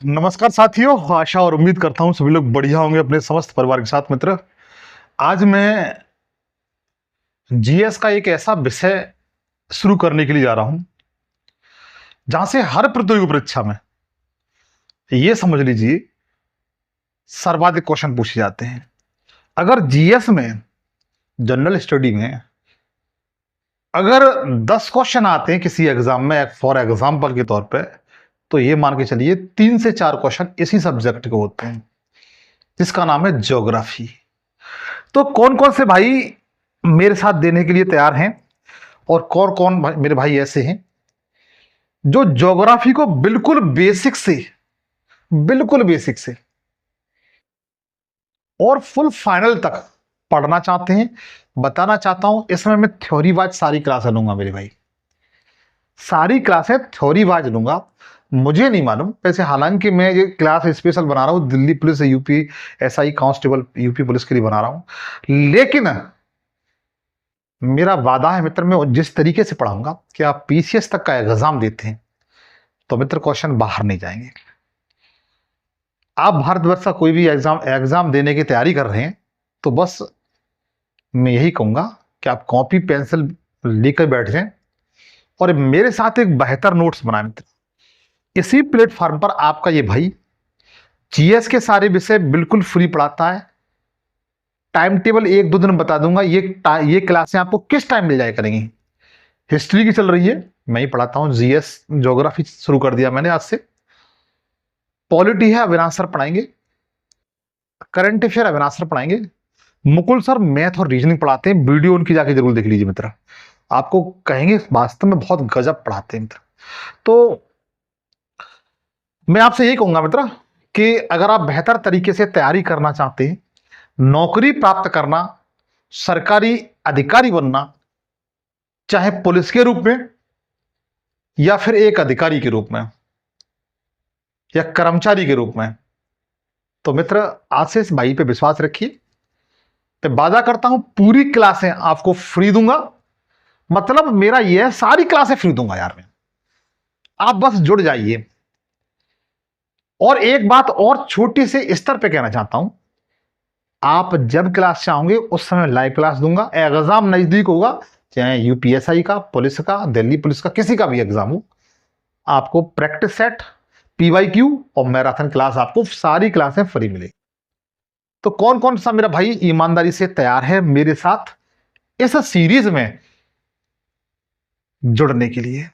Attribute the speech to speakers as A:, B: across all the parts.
A: नमस्कार साथियों, आशा और उम्मीद करता हूं सभी लोग बढ़िया होंगे अपने समस्त परिवार के साथ। मित्र, आज मैं जीएस का एक ऐसा विषय शुरू करने के लिए जा रहा हूं जहां से हर प्रतियोगी परीक्षा में ये समझ लीजिए सर्वाधिक क्वेश्चन पूछे जाते हैं। अगर जीएस में, जनरल स्टडी में अगर 10 क्वेश्चन आते हैं किसी एग्जाम में, फॉर एग्जाम्पल के तौर पे, तो ये मान के चलिए 3 से 4 क्वेश्चन इसी सब्जेक्ट के होते हैं जिसका नाम है ज्योग्राफी। तो कौन कौन से भाई मेरे साथ देने के लिए तैयार हैं और कौन कौन मेरे भाई ऐसे हैं जो ज्योग्राफी को बिल्कुल बेसिक से और फुल फाइनल तक पढ़ना चाहते हैं। बताना चाहता हूं, इसमें मैं थ्योरी वाइज सारी क्लासें लूंगा मेरे भाई, सारी क्लासें थ्योरी वाइज लूंगा। मुझे नहीं मालूम वैसे, हालांकि मैं ये क्लास स्पेशल बना रहा हूं Delhi police, UP SI constable, UP police के लिए बना रहा हूं, लेकिन मेरा वादा है मित्र, मैं जिस तरीके से पढ़ाऊंगा कि आप पीसीएस तक का एग्जाम देते हैं तो मित्र क्वेश्चन बाहर नहीं जाएंगे। आप भारतवर्ष का कोई भी एग्जाम देने की तैयारी कर रहे हैं तो बस मैं यही कहूंगा कि आप कॉपी पेंसिल लेकर बैठ जाएं और मेरे साथ एक बेहतर नोट्स बनाएं मित्र। इसी प्लेटफॉर्म पर आपका ये भाई जीएस के सारे विषय बिल्कुल फ्री पढ़ाता है। टाइम टेबल 1-2 दिन बता दूंगा, ये क्लासें आपको किस टाइम मिल जाए करेंगी। हिस्ट्री की चल रही है, मैं ही पढ़ाता हूं। जीएस ज्योग्राफी शुरू कर दिया मैंने आज से। पॉलिटी है, अविनाश सर पढ़ाएंगे। करंट अफेयर अविनाश सर पढ़ाएंगे। मुकुल सर मैथ और रीजनिंग पढ़ाते हैं, वीडियो उनकी जाके जरूर देख लीजिए मित्र, आपको कहेंगे वास्तव में बहुत गजब पढ़ाते हैं मित्र। तो मैं आपसे यही कहूंगा मित्र कि अगर आप बेहतर तरीके से तैयारी करना चाहते हैं, नौकरी प्राप्त करना, सरकारी अधिकारी बनना, चाहे पुलिस के रूप में या फिर एक अधिकारी के रूप में या कर्मचारी के रूप में, तो मित्र आज से इस भाई पे विश्वास रखिए। मैं वादा करता हूं पूरी क्लासें आपको फ्री दूंगा। मतलब मेरा यह सारी क्लासें फ्री दूंगा यार मैं, आप बस जुड़ जाइए। और एक बात और छोटी से स्तर पे कहना चाहता हूं, आप जब क्लास चाहोगे उस समय लाइव क्लास दूंगा। एग्जाम नजदीक होगा, चाहे यूपीएसआई का, पुलिस का, दिल्ली पुलिस का, किसी का भी एग्जाम हो, आपको प्रैक्टिस सेट, पीवाईक्यू और मैराथन क्लास, आपको सारी क्लासें फ्री मिलेगी। तो कौन कौन सा मेरा भाई ईमानदारी से तैयार है मेरे साथ इस सीरीज में जुड़ने के लिए?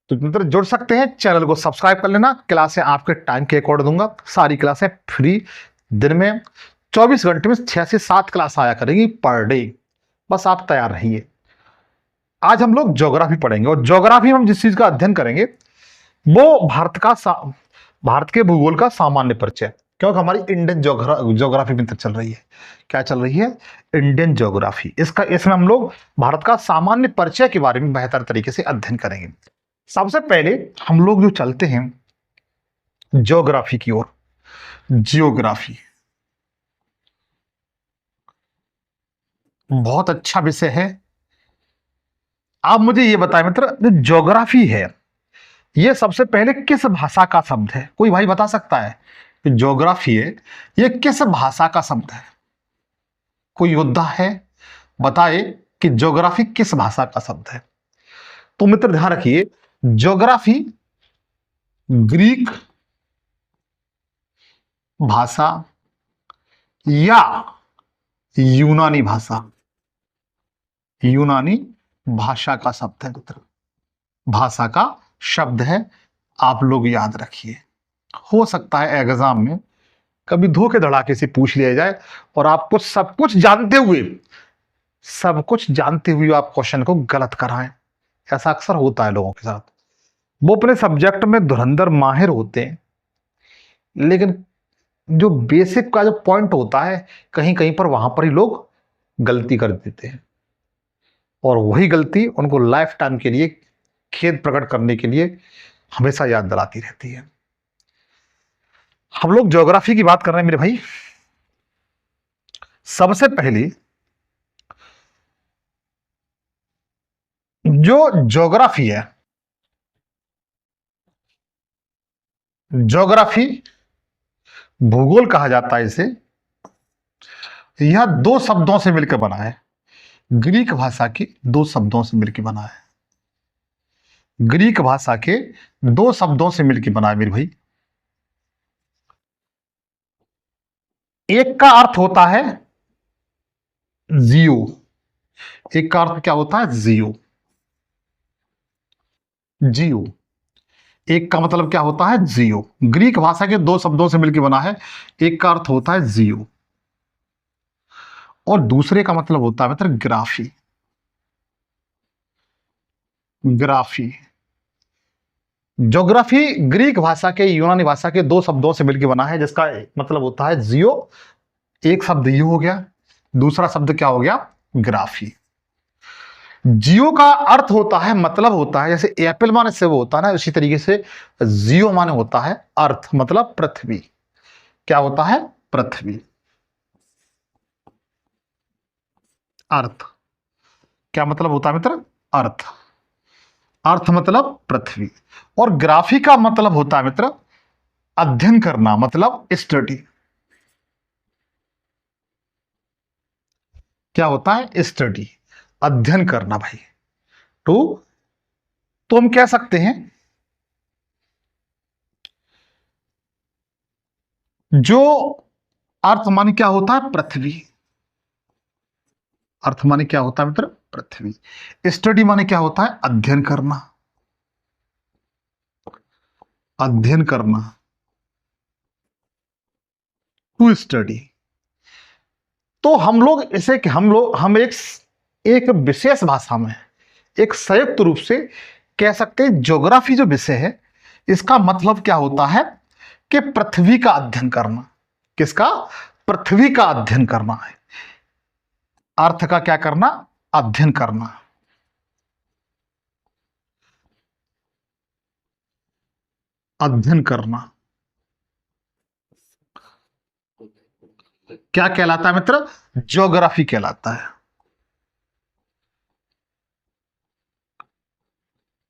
A: तो मित्र जुड़ सकते हैं, चैनल को सब्सक्राइब कर लेना। क्लासें आपके टाइम के अकॉर्डिंग दूंगा, सारी क्लासें फ्री। दिन में 24 घंटे में 6 से 7 क्लास आया करेंगी पर डे, बस आप तैयार रहिए। आज हम लोग ज्योग्राफी पढ़ेंगे और ज्योग्राफी में हम जिस चीज का अध्ययन करेंगे वो भारत के भूगोल का सामान्य परिचय, क्योंकि हमारी इंडियन ज्योग्राफी में चल रही है। क्या चल रही है? Indian geography. इसमें हम लोग भारत का सामान्य परिचय के बारे में बेहतर तरीके से अध्ययन करेंगे। सबसे पहले हम लोग जो चलते हैं ज्योग्राफी की ओर। जियोग्राफी बहुत अच्छा विषय है। आप मुझे ये बताएं मित्र, जो ज्योग्राफी है ये सबसे पहले किस भाषा का शब्द है? कोई भाई बता सकता है कि ज्योग्राफी है ये किस भाषा का शब्द है? कोई योद्धा है, बताए कि ज्योग्राफी किस भाषा का शब्द है। तो मित्र ध्यान रखिए, ज्योग्राफी ग्रीक भाषा या यूनानी भाषा, यूनानी भाषा का शब्द है मित्र, भाषा का शब्द है। आप लोग याद रखिए, हो सकता है एग्जाम में कभी धोखे धड़ाके से पूछ लिया जाए और आपको सब कुछ जानते हुए आप क्वेश्चन को गलत कराएं। ऐसा अक्सर होता है लोगों के साथ। वो अपने सब्जेक्ट में धुरंधर माहिर होते हैं, लेकिन जो बेसिक का जो पॉइंट होता है कहीं कहीं पर वहां पर ही लोग गलती कर देते हैं और वही गलती उनको लाइफ टाइम के लिए खेद प्रकट करने के लिए हमेशा याद दिलाती रहती है। हम लोग ज्योग्राफी की बात कर रहे हैं मेरे भाई। सबसे पहले जो ज्योग्राफी है ज्योग्राफी, भूगोल कहा जाता है इसे। यह दो शब्दों से मिलकर बना है, ग्रीक भाषा के दो शब्दों से मिलकर बना है, ग्रीक भाषा के दो शब्दों से मिलकर बना है मेरे भाई। एक का अर्थ होता है जियो, एक का अर्थ क्या होता है? जियो, जियो, एक का मतलब क्या होता है? जियो। ग्रीक भाषा के दो शब्दों से मिलकर बना है, एक का अर्थ होता है जियो और दूसरे का मतलब होता है मित्र ग्राफी, ग्राफी। ज्योग्राफी ग्रीक भाषा के, यूनानी भाषा के दो शब्दों से मिलकर बना है, जिसका मतलब होता है जियो, एक शब्द यू हो गया, दूसरा शब्द क्या हो गया? ग्राफी। जियो का अर्थ होता है, मतलब होता है, जैसे एप्पल माने सेब होता है ना, उसी तरीके से जियो माने होता है अर्थ, मतलब पृथ्वी। क्या होता है? पृथ्वी, अर्थ। क्या मतलब होता है मित्र? अर्थ, अर्थ मतलब पृथ्वी। और ग्राफी का मतलब होता है मित्र अध्ययन करना, मतलब स्टडी। क्या होता है? स्टडी, अध्ययन करना भाई। तो हम कह सकते हैं जो अर्थ माने क्या होता है? पृथ्वी। अर्थ माने क्या होता है मित्र? पृथ्वी। स्टडी माने क्या होता है? अध्ययन करना, अध्ययन करना, टू स्टडी। तो हम लोग इसे, हम एक विशेष भाषा में, एक संयुक्त रूप से कह सकते हैं ज्योग्राफी जो विषय है, इसका मतलब क्या होता है कि पृथ्वी का अध्ययन करना। किसका? पृथ्वी का अध्ययन करना है। अर्थ का क्या करना? अध्ययन करना, अध्ययन करना। क्या कहलाता है मित्र? ज्योग्राफी कहलाता है,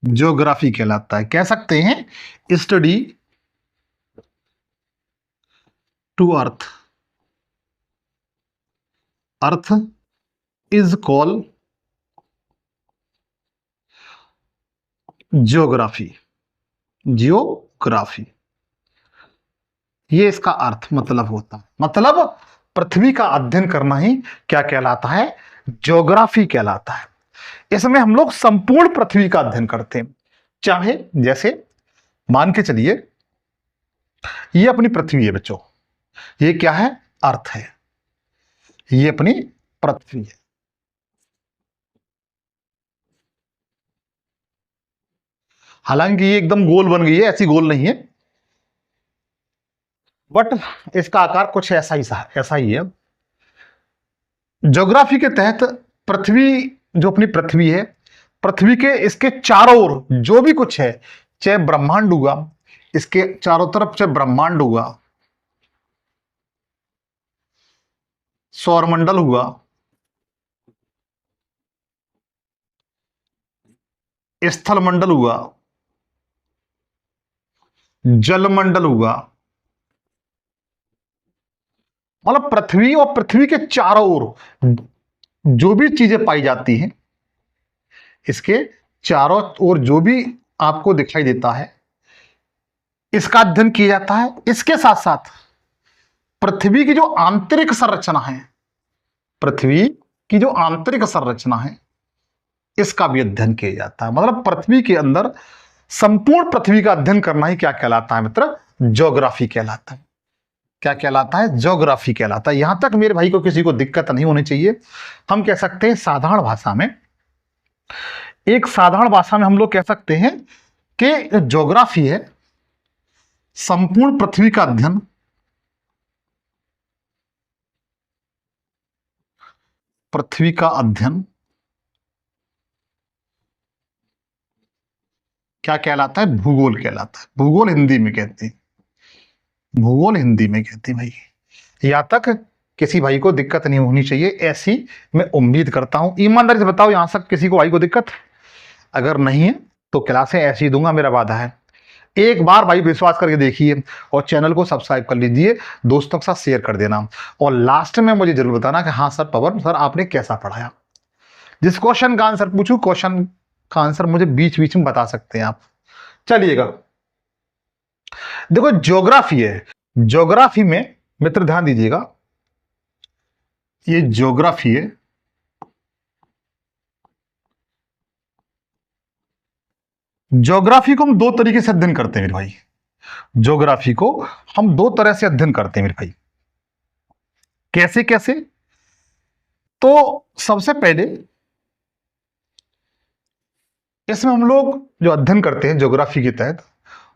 A: ज्योग्राफी कहलाता है। कह सकते हैं study to earth, earth is called geography, geography. ये इसका अर्थ मतलब होता है, मतलब पृथ्वी का अध्ययन करना ही क्या कहलाता है? ज्योग्राफी कहलाता है। इसमें हम लोग संपूर्ण पृथ्वी का अध्ययन करते हैं। चाहे जैसे मान के चलिए ये अपनी पृथ्वी है बच्चों, ये क्या है? अर्थ है, ये अपनी पृथ्वी है। हालांकि ये एकदम गोल बन गई है, ऐसी गोल नहीं है, बट इसका आकार कुछ ऐसा ही है। ज्योग्राफी के तहत पृथ्वी, जो अपनी पृथ्वी है, पृथ्वी के इसके चारों ओर जो भी कुछ है, चाहे ब्रह्मांड हुआ, इसके चारों तरफ चाहे ब्रह्मांड हुआ, सौरमंडल हुआ, स्थल मंडल हुआ, जलमंडल हुआ, मतलब पृथ्वी और पृथ्वी के चारों ओर जो भी चीजें पाई जाती हैं, इसके चारों ओर जो भी आपको दिखाई देता है, इसका अध्ययन किया जाता है। इसके साथ साथ पृथ्वी की जो आंतरिक संरचना है, पृथ्वी की जो आंतरिक संरचना है, इसका भी अध्ययन किया जाता है। मतलब पृथ्वी के अंदर संपूर्ण पृथ्वी का अध्ययन करना ही क्या कहलाता है मित्र? ज्योग्राफी कहलाता है। क्या कहलाता है? ज्योग्राफी कहलाता है। यहां तक मेरे भाई को किसी को दिक्कत नहीं होनी चाहिए। हम कह सकते हैं साधारण भाषा में, एक साधारण भाषा में हम लोग कह सकते हैं कि ज्योग्राफी है संपूर्ण पृथ्वी का अध्ययन, पृथ्वी का अध्ययन क्या कहलाता है? भूगोल कहलाता है। भूगोल हिंदी में कहते हैं, भूगोल हिंदी में कहते हैं भाई। यहां तक किसी भाई को दिक्कत नहीं होनी चाहिए, ऐसी मैं उम्मीद करता हूं। ईमानदारी से बताओ, यहां तक किसी को भाई को दिक्कत? अगर नहीं है तो क्लासें ऐसी दूंगा, मेरा वादा है। एक बार भाई विश्वास करके देखिए और चैनल को सब्सक्राइब कर लीजिए, दोस्तों के साथ शेयर कर देना और लास्ट में मुझे जरूर बताना कि हाँ सर पवन सर आपने कैसा पढ़ाया। जिस क्वेश्चन का आंसर पूछूं क्वेश्चन का आंसर मुझे बीच बीच में बता सकते हैं आप। चलिएगा, देखो ज्योग्राफी है, ज्योग्राफी में मित्र ध्यान दीजिएगा, ये ज्योग्राफी है। ज्योग्राफी को हम दो तरीके से अध्ययन करते हैं मेरे भाई, ज्योग्राफी को हम दो तरह से अध्ययन करते हैं मेरे भाई। कैसे कैसे? तो सबसे पहले इसमें हम लोग जो अध्ययन करते हैं ज्योग्राफी के तहत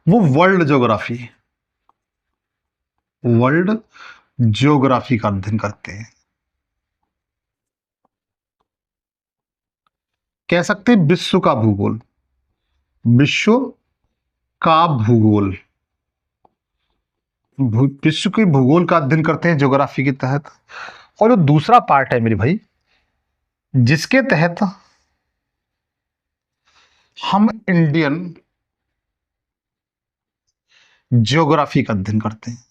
A: वो वर्ल्ड ज्योग्राफी, वर्ल्ड ज्योग्राफी का अध्ययन करते हैं। कह सकते हैं विश्व का भूगोल, विश्व का भूगोल, विश्व के भूगोल का अध्ययन करते हैं ज्योग्राफी के तहत। और जो दूसरा पार्ट है मेरे भाई जिसके तहत हम इंडियन ज्योग्राफी का अध्ययन करते हैं।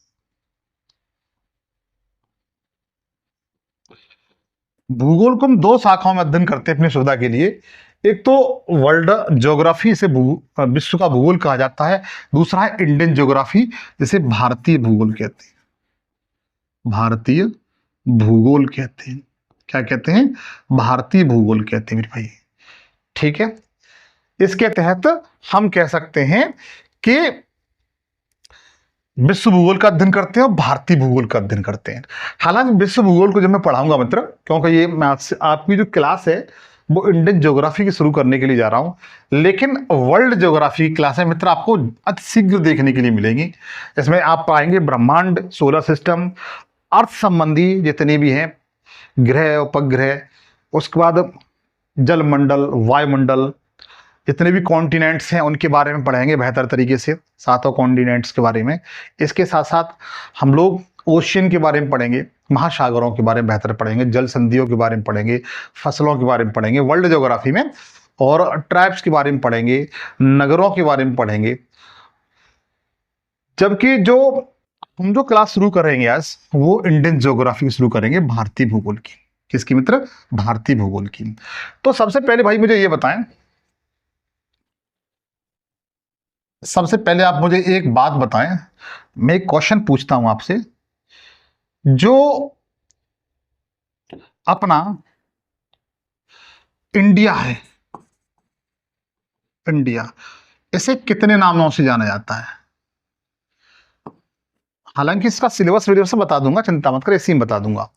A: भूगोल को हम दो शाखाओं में अध्ययन करते हैं अपनी सुविधा के लिए। एक तो वर्ल्ड ज्योग्राफी, से विश्व का भूगोल कहा जाता है। दूसरा है इंडियन ज्योग्राफी, जिसे भारतीय भूगोल कहते हैं, भारतीय भूगोल कहते हैं। क्या कहते हैं? भारतीय भूगोल कहते हैं मेरे भाई। ठीक है, इसके तहत हम कह सकते हैं कि विश्व भूगोल का अध्ययन करते हैं और भारतीय भूगोल का अध्ययन करते हैं। हालांकि विश्व भूगोल को जब मैं पढ़ाऊंगा मित्र, क्योंकि ये मैं आपकी जो क्लास है वो इंडियन ज्योग्राफी की शुरू करने के लिए जा रहा हूं, लेकिन वर्ल्ड ज्योग्राफी की क्लासें मित्र आपको अति शीघ्र देखने के लिए मिलेंगी। इसमें आप पाएंगे ब्रह्मांड, सोलर सिस्टम, अर्थ संबंधी जितने भी हैं ग्रह उपग्रह, उसके बाद जलमंडल, वायुमंडल, जितने भी कॉन्टिनेंट्स हैं उनके बारे में पढ़ेंगे बेहतर तरीके से, सातों कॉन्टिनेंट्स के बारे में। इसके साथ साथ हम लोग ओशियन के बारे में पढ़ेंगे, महासागरों के बारे में बेहतर पढ़ेंगे, जल संधियों के बारे में पढ़ेंगे, फसलों के बारे में पढ़ेंगे वर्ल्ड ज्योग्राफी में, और ट्राइब्स के बारे में पढ़ेंगे, नगरों के बारे में पढ़ेंगे। जबकि जो हम जो क्लास शुरू करेंगे आज वो इंडियन ज्योग्राफी शुरू करेंगे, भारतीय भूगोल की। किसकी मित्र? भारतीय भूगोल की। तो सबसे पहले भाई मुझे ये बताएं, सबसे पहले आप मुझे एक बात बताएं, मैं एक क्वेश्चन पूछता हूं आपसे। जो अपना इंडिया है, इंडिया, इसे कितने नामों से जाना जाता है? हालांकि इसका सिलेबस वीडियो से बता दूंगा, चिंता मत कर, इसी में बता दूंगा।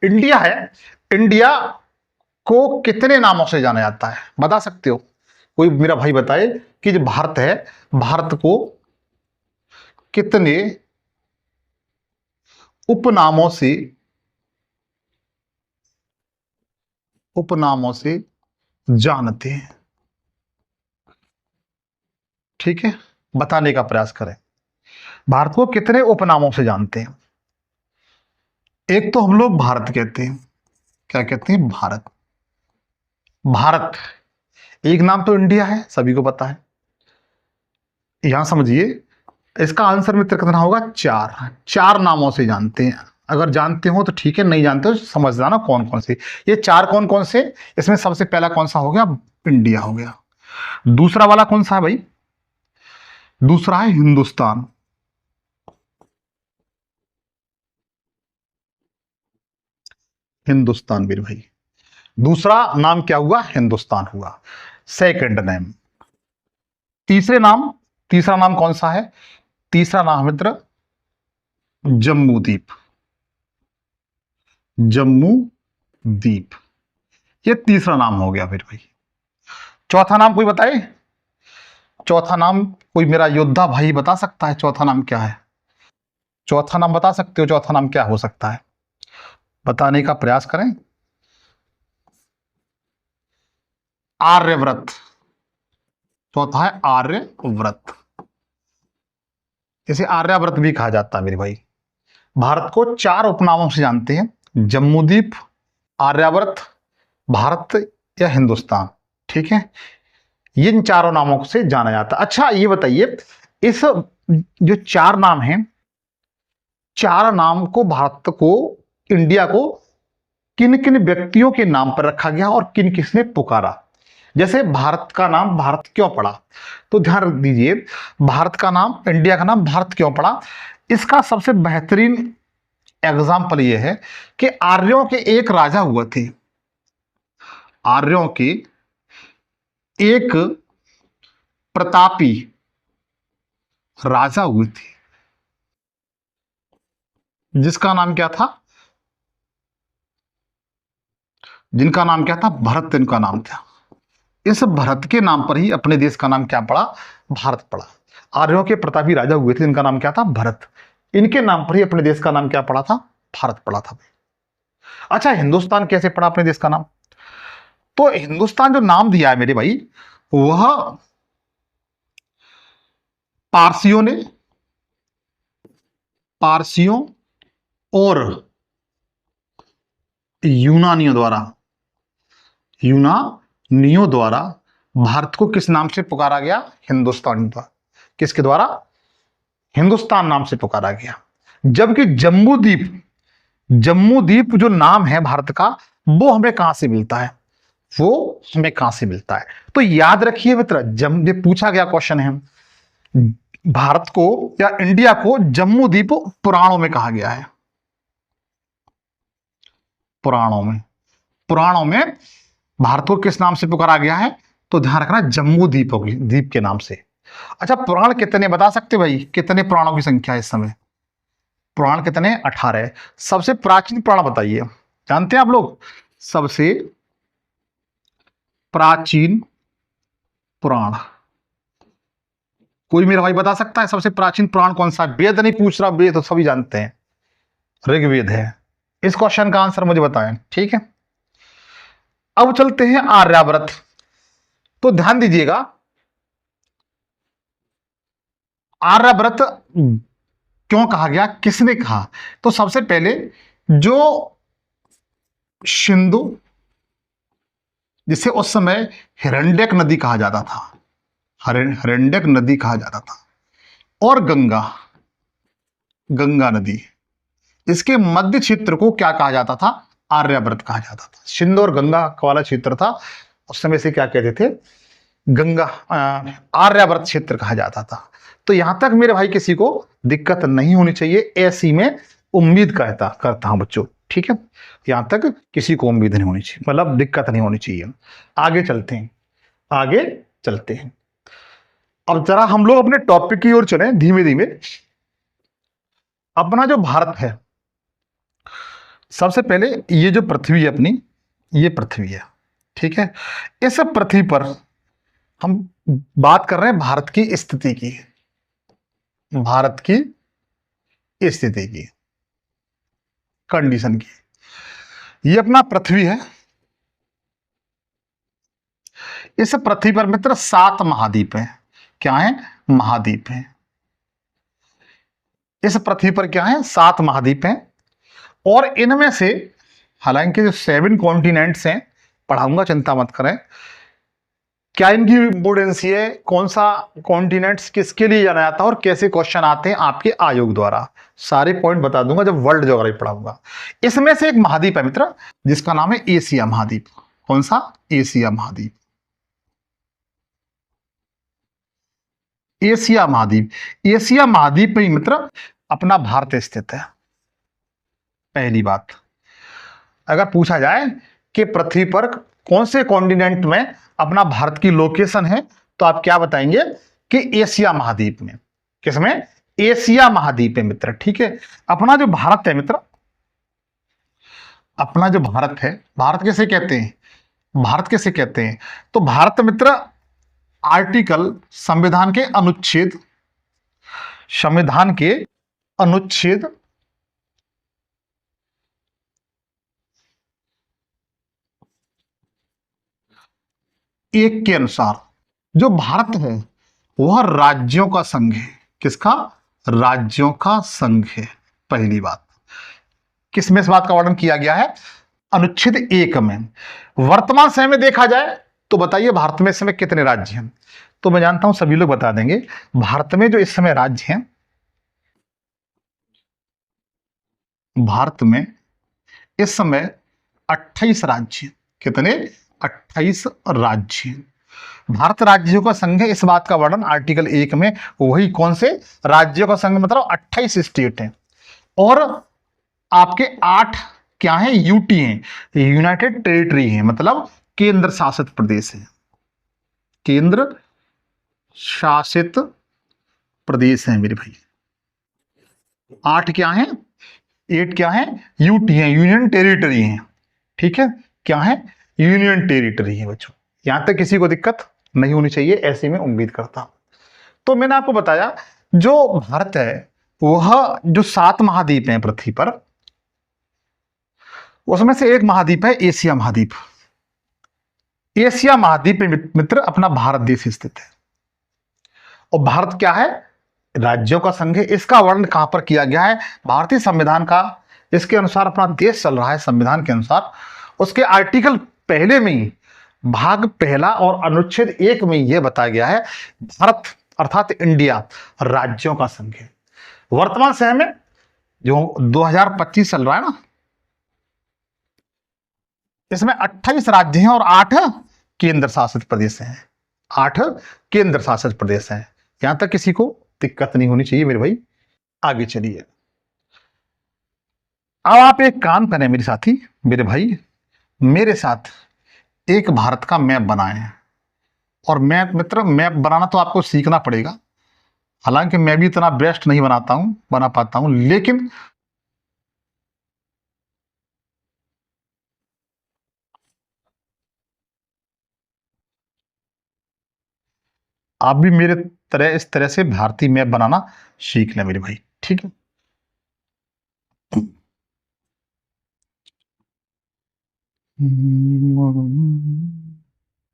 A: इंडिया है, इंडिया को कितने नामों से जाना जाता है बता सकते हो? कोई मेरा भाई बताए कि जो भारत है, भारत को कितने उपनामों से, उपनामों से जानते हैं? ठीक है, बताने का प्रयास करें। भारत को कितने उपनामों से जानते हैं? एक तो हम लोग भारत कहते हैं। क्या कहते हैं? भारत। भारत एक नाम तो इंडिया है, सभी को पता है। यहां समझिए, इसका आंसर मित्र कितना होगा? चार। चार नामों से जानते हैं। अगर जानते हो तो ठीक है, नहीं जानते हो समझ जाना कौन कौन से। ये चार कौन कौन से? इसमें सबसे पहला कौन सा हो गया? इंडिया हो गया। दूसरा वाला कौन सा है भाई? दूसरा है हिंदुस्तान। हिंदुस्तान मेरे भाई, दूसरा नाम क्या हुआ? हिंदुस्तान हुआ, सेकंड नेम। तीसरे नाम, तीसरा नाम कौन सा है? तीसरा नाम मित्र जम्मू द्वीप। जम्मू द्वीप, ये तीसरा नाम हो गया मेरे भाई। चौथा नाम कोई बताए? चौथा नाम कोई मेरा योद्धा भाई बता सकता है? चौथा नाम क्या है? चौथा नाम बता सकते हो? चौथा नाम क्या हो सकता है? बताने का प्रयास करें। आर्यव्रत। चौथा है आर्यव्रत, इसे आर्यावर्त भी कहा जाता है मेरे भाई। भारत को चार उपनामों से जानते हैं, जम्मूद्वीप, आर्यावर्त, भारत या हिंदुस्तान। ठीक है, ये इन चारों नामों से जाना जाता है। अच्छा ये बताइए, इस जो चार नाम हैं, चार नाम को भारत को, इंडिया को किन किन व्यक्तियों के नाम पर रखा गया और किन किसने पुकारा। जैसे भारत का नाम भारत क्यों पड़ा, तो ध्यान रख दीजिए, भारत का नाम, इंडिया का नाम भारत क्यों पड़ा, इसका सबसे बेहतरीन एग्जाम्पल यह है कि आर्यों के एक राजा हुए थे, आर्यों के एक प्रतापी राजा हुए थे, जिसका नाम क्या था, जिनका नाम क्या था, भरत इनका नाम था। इस भरत के नाम पर ही अपने देश का नाम क्या पड़ा, भारत पड़ा। आर्यों के प्रतापी राजा हुए थे, इनका नाम क्या था, भरत। इनके नाम पर ही अपने देश का नाम क्या पड़ा था, भारत पड़ा था। अच्छा, हिंदुस्तान कैसे पड़ा अपने देश का नाम, तो हिंदुस्तान जो नाम दिया है मेरे भाई, वह पारसियों ने, पारसियों और यूनानियों द्वारा भारत को किस नाम से पुकारा गया, हिंदुस्तान द्वारा। किसके द्वारा, हिंदुस्तान नाम से पुकारा गया। जबकि जम्मू द्वीप जो नाम है भारत का, वो हमें कहां से मिलता है, वो हमें कहां से मिलता है। तो याद रखिए मित्र, जब ये पूछा गया क्वेश्चन है, भारत को या इंडिया को जम्मू द्वीप पुराणों में कहा गया है, पुराणों में भारत को किस नाम से पुकारा गया है, तो ध्यान रखना, जम्मू द्वीप के नाम से। अच्छा, पुराण कितने बता सकते भाई, कितने पुराणों की संख्या है इस समय, पुराण कितने, 18। सबसे प्राचीन पुराण बताइए, जानते हैं आप लोग, सबसे प्राचीन पुराण, कोई मेरा भाई बता सकता है सबसे प्राचीन पुराण कौन सा है? वेद नहीं पूछ रहा, वेद तो सभी जानते हैं, ऋग्वेद है। इस क्वेश्चन का आंसर मुझे बताएं, ठीक है। अब चलते हैं आर्यावर्त। तो ध्यान दीजिएगा, आर्यावर्त क्यों कहा गया, किसने कहा, तो सबसे पहले जो सिंधु, जिसे उस समय हिरण्यक नदी कहा जाता था, हिरण्यक नदी कहा जाता था, और गंगा नदी, इसके मध्य क्षेत्र को क्या कहा जाता था, आर्यावर्त कहा जाता था। सिंधु और गंगा वाला क्षेत्र था, उस समय से क्या कहते थे, गंगा, आर्यावर्त क्षेत्र कहा जाता था। तो यहां तक मेरे भाई किसी को दिक्कत नहीं होनी चाहिए, ऐसी में उम्मीद करता हूं बच्चों, ठीक है। यहां तक किसी को उम्मीद नहीं होनी चाहिए, मतलब दिक्कत नहीं होनी चाहिए। आगे चलते हैं। अब जरा हम लोग अपने टॉपिक की ओर चलें धीमे धीमे। अपना जो भारत है, सबसे पहले ये जो पृथ्वी है अपनी, ये पृथ्वी है, ठीक है। इस पृथ्वी पर हम बात कर रहे हैं भारत की स्थिति की, भारत की स्थिति की, कंडीशन की। ये अपना पृथ्वी है, इस पृथ्वी पर मित्र 7 महाद्वीप हैं। क्या है, महाद्वीप हैं। इस पृथ्वी पर क्या है, 7 महाद्वीप हैं। और इनमें से, हालांकि जो 7 कॉन्टिनेंट्स हैं, पढ़ाऊंगा, चिंता मत करें। क्या इनकी इंपोर्टेंस है, कौन सा कॉन्टिनेंट्स किसके लिए जाना जाता है और कैसे क्वेश्चन आते हैं आपके आयोग द्वारा, सारे पॉइंट बता दूंगा जब वर्ल्ड ज्योग्राफी पढ़ाऊंगा। इसमें से एक महाद्वीप है मित्र, जिसका नाम है एशिया महाद्वीप। कौन सा, एशिया महाद्वीप। एशिया महाद्वीप, एशिया महाद्वीप में मित्र अपना भारत स्थित है। पहली बात, अगर पूछा जाए कि पृथ्वी पर कौन से कॉन्टिनेंट में अपना भारत की लोकेशन है, तो आप क्या बताएंगे कि एशिया महाद्वीप में। किसमें, एशिया महाद्वीप है मित्र, ठीक है। अपना जो भारत है मित्र, अपना जो भारत है, भारत कैसे कहते हैं, भारत कैसे कहते हैं, तो भारत मित्र आर्टिकल, संविधान के अनुच्छेद 1 के अनुसार जो भारत है वह राज्यों का संघ है। किसका, राज्यों का संघ है। पहली बात, किसमें इस बात का वर्णन किया गया है, अनुच्छेद 1 में। वर्तमान समय में देखा जाए तो बताइए भारत में इस समय कितने राज्य हैं? तो मैं जानता हूं सभी लोग बता देंगे। भारत में जो इस समय राज्य हैं, भारत में इस समय 28 राज्य हैं। कितने? 28 राज्य हैं। भारत राज्यों का संघ है, इस बात का वर्णन आर्टिकल 1 में, वही कौन से राज्यों का संघ, मतलब 28 स्टेट हैं। और आपके 8 क्या हैं? यूटी हैं, यूनाइटेड टेरिटरी हैं, मतलब केंद्र शासित प्रदेश है। केंद्र शासित प्रदेश है मेरे भाई। 8 क्या है? 8 क्या है? यूटी है, यूनियन टेरिटरी है। ठीक है, क्या है? यूनियन टेरिटरी है बच्चों। यहां तक किसी को दिक्कत नहीं होनी चाहिए, ऐसी मैं उम्मीद करता हूं। तो मैंने आपको बताया जो भारत है वह जो 7 महाद्वीप हैं पृथ्वी पर, उसमें से एक महाद्वीप है एशिया महाद्वीप। एशिया महाद्वीप में मित्र अपना भारत देश स्थित है। और भारत क्या है? राज्यों का संघ है। इसका वर्णन कहां पर किया गया है? भारतीय संविधान का, इसके अनुसार अपना देश चल रहा है संविधान के अनुसार। उसके आर्टिकल पहले में ही भाग पहला और अनुच्छेद 1 में यह बताया गया है भारत अर्थात इंडिया राज्यों का संघ है। वर्तमान समय में जो 2025 चल रहा है ना, इसमें 28 राज्य हैं और 8 केंद्र शासित प्रदेश हैं। 8 केंद्र शासित प्रदेश हैं। यहां तक किसी को दिक्कत नहीं होनी चाहिए मेरे भाई। आगे चलिए, अब आप एक काम करें मेरे साथी, मेरे भाई, मेरे साथ एक भारत का मैप बनाएं। और मैप मित्र, मैप बनाना तो आपको सीखना पड़ेगा। हालांकि मैं भी इतना बेस्ट नहीं बना पाता हूं, लेकिन आप भी मेरे तरह इस तरह से भारतीय मैप बनाना सीख लें मेरे भाई। ठीक है,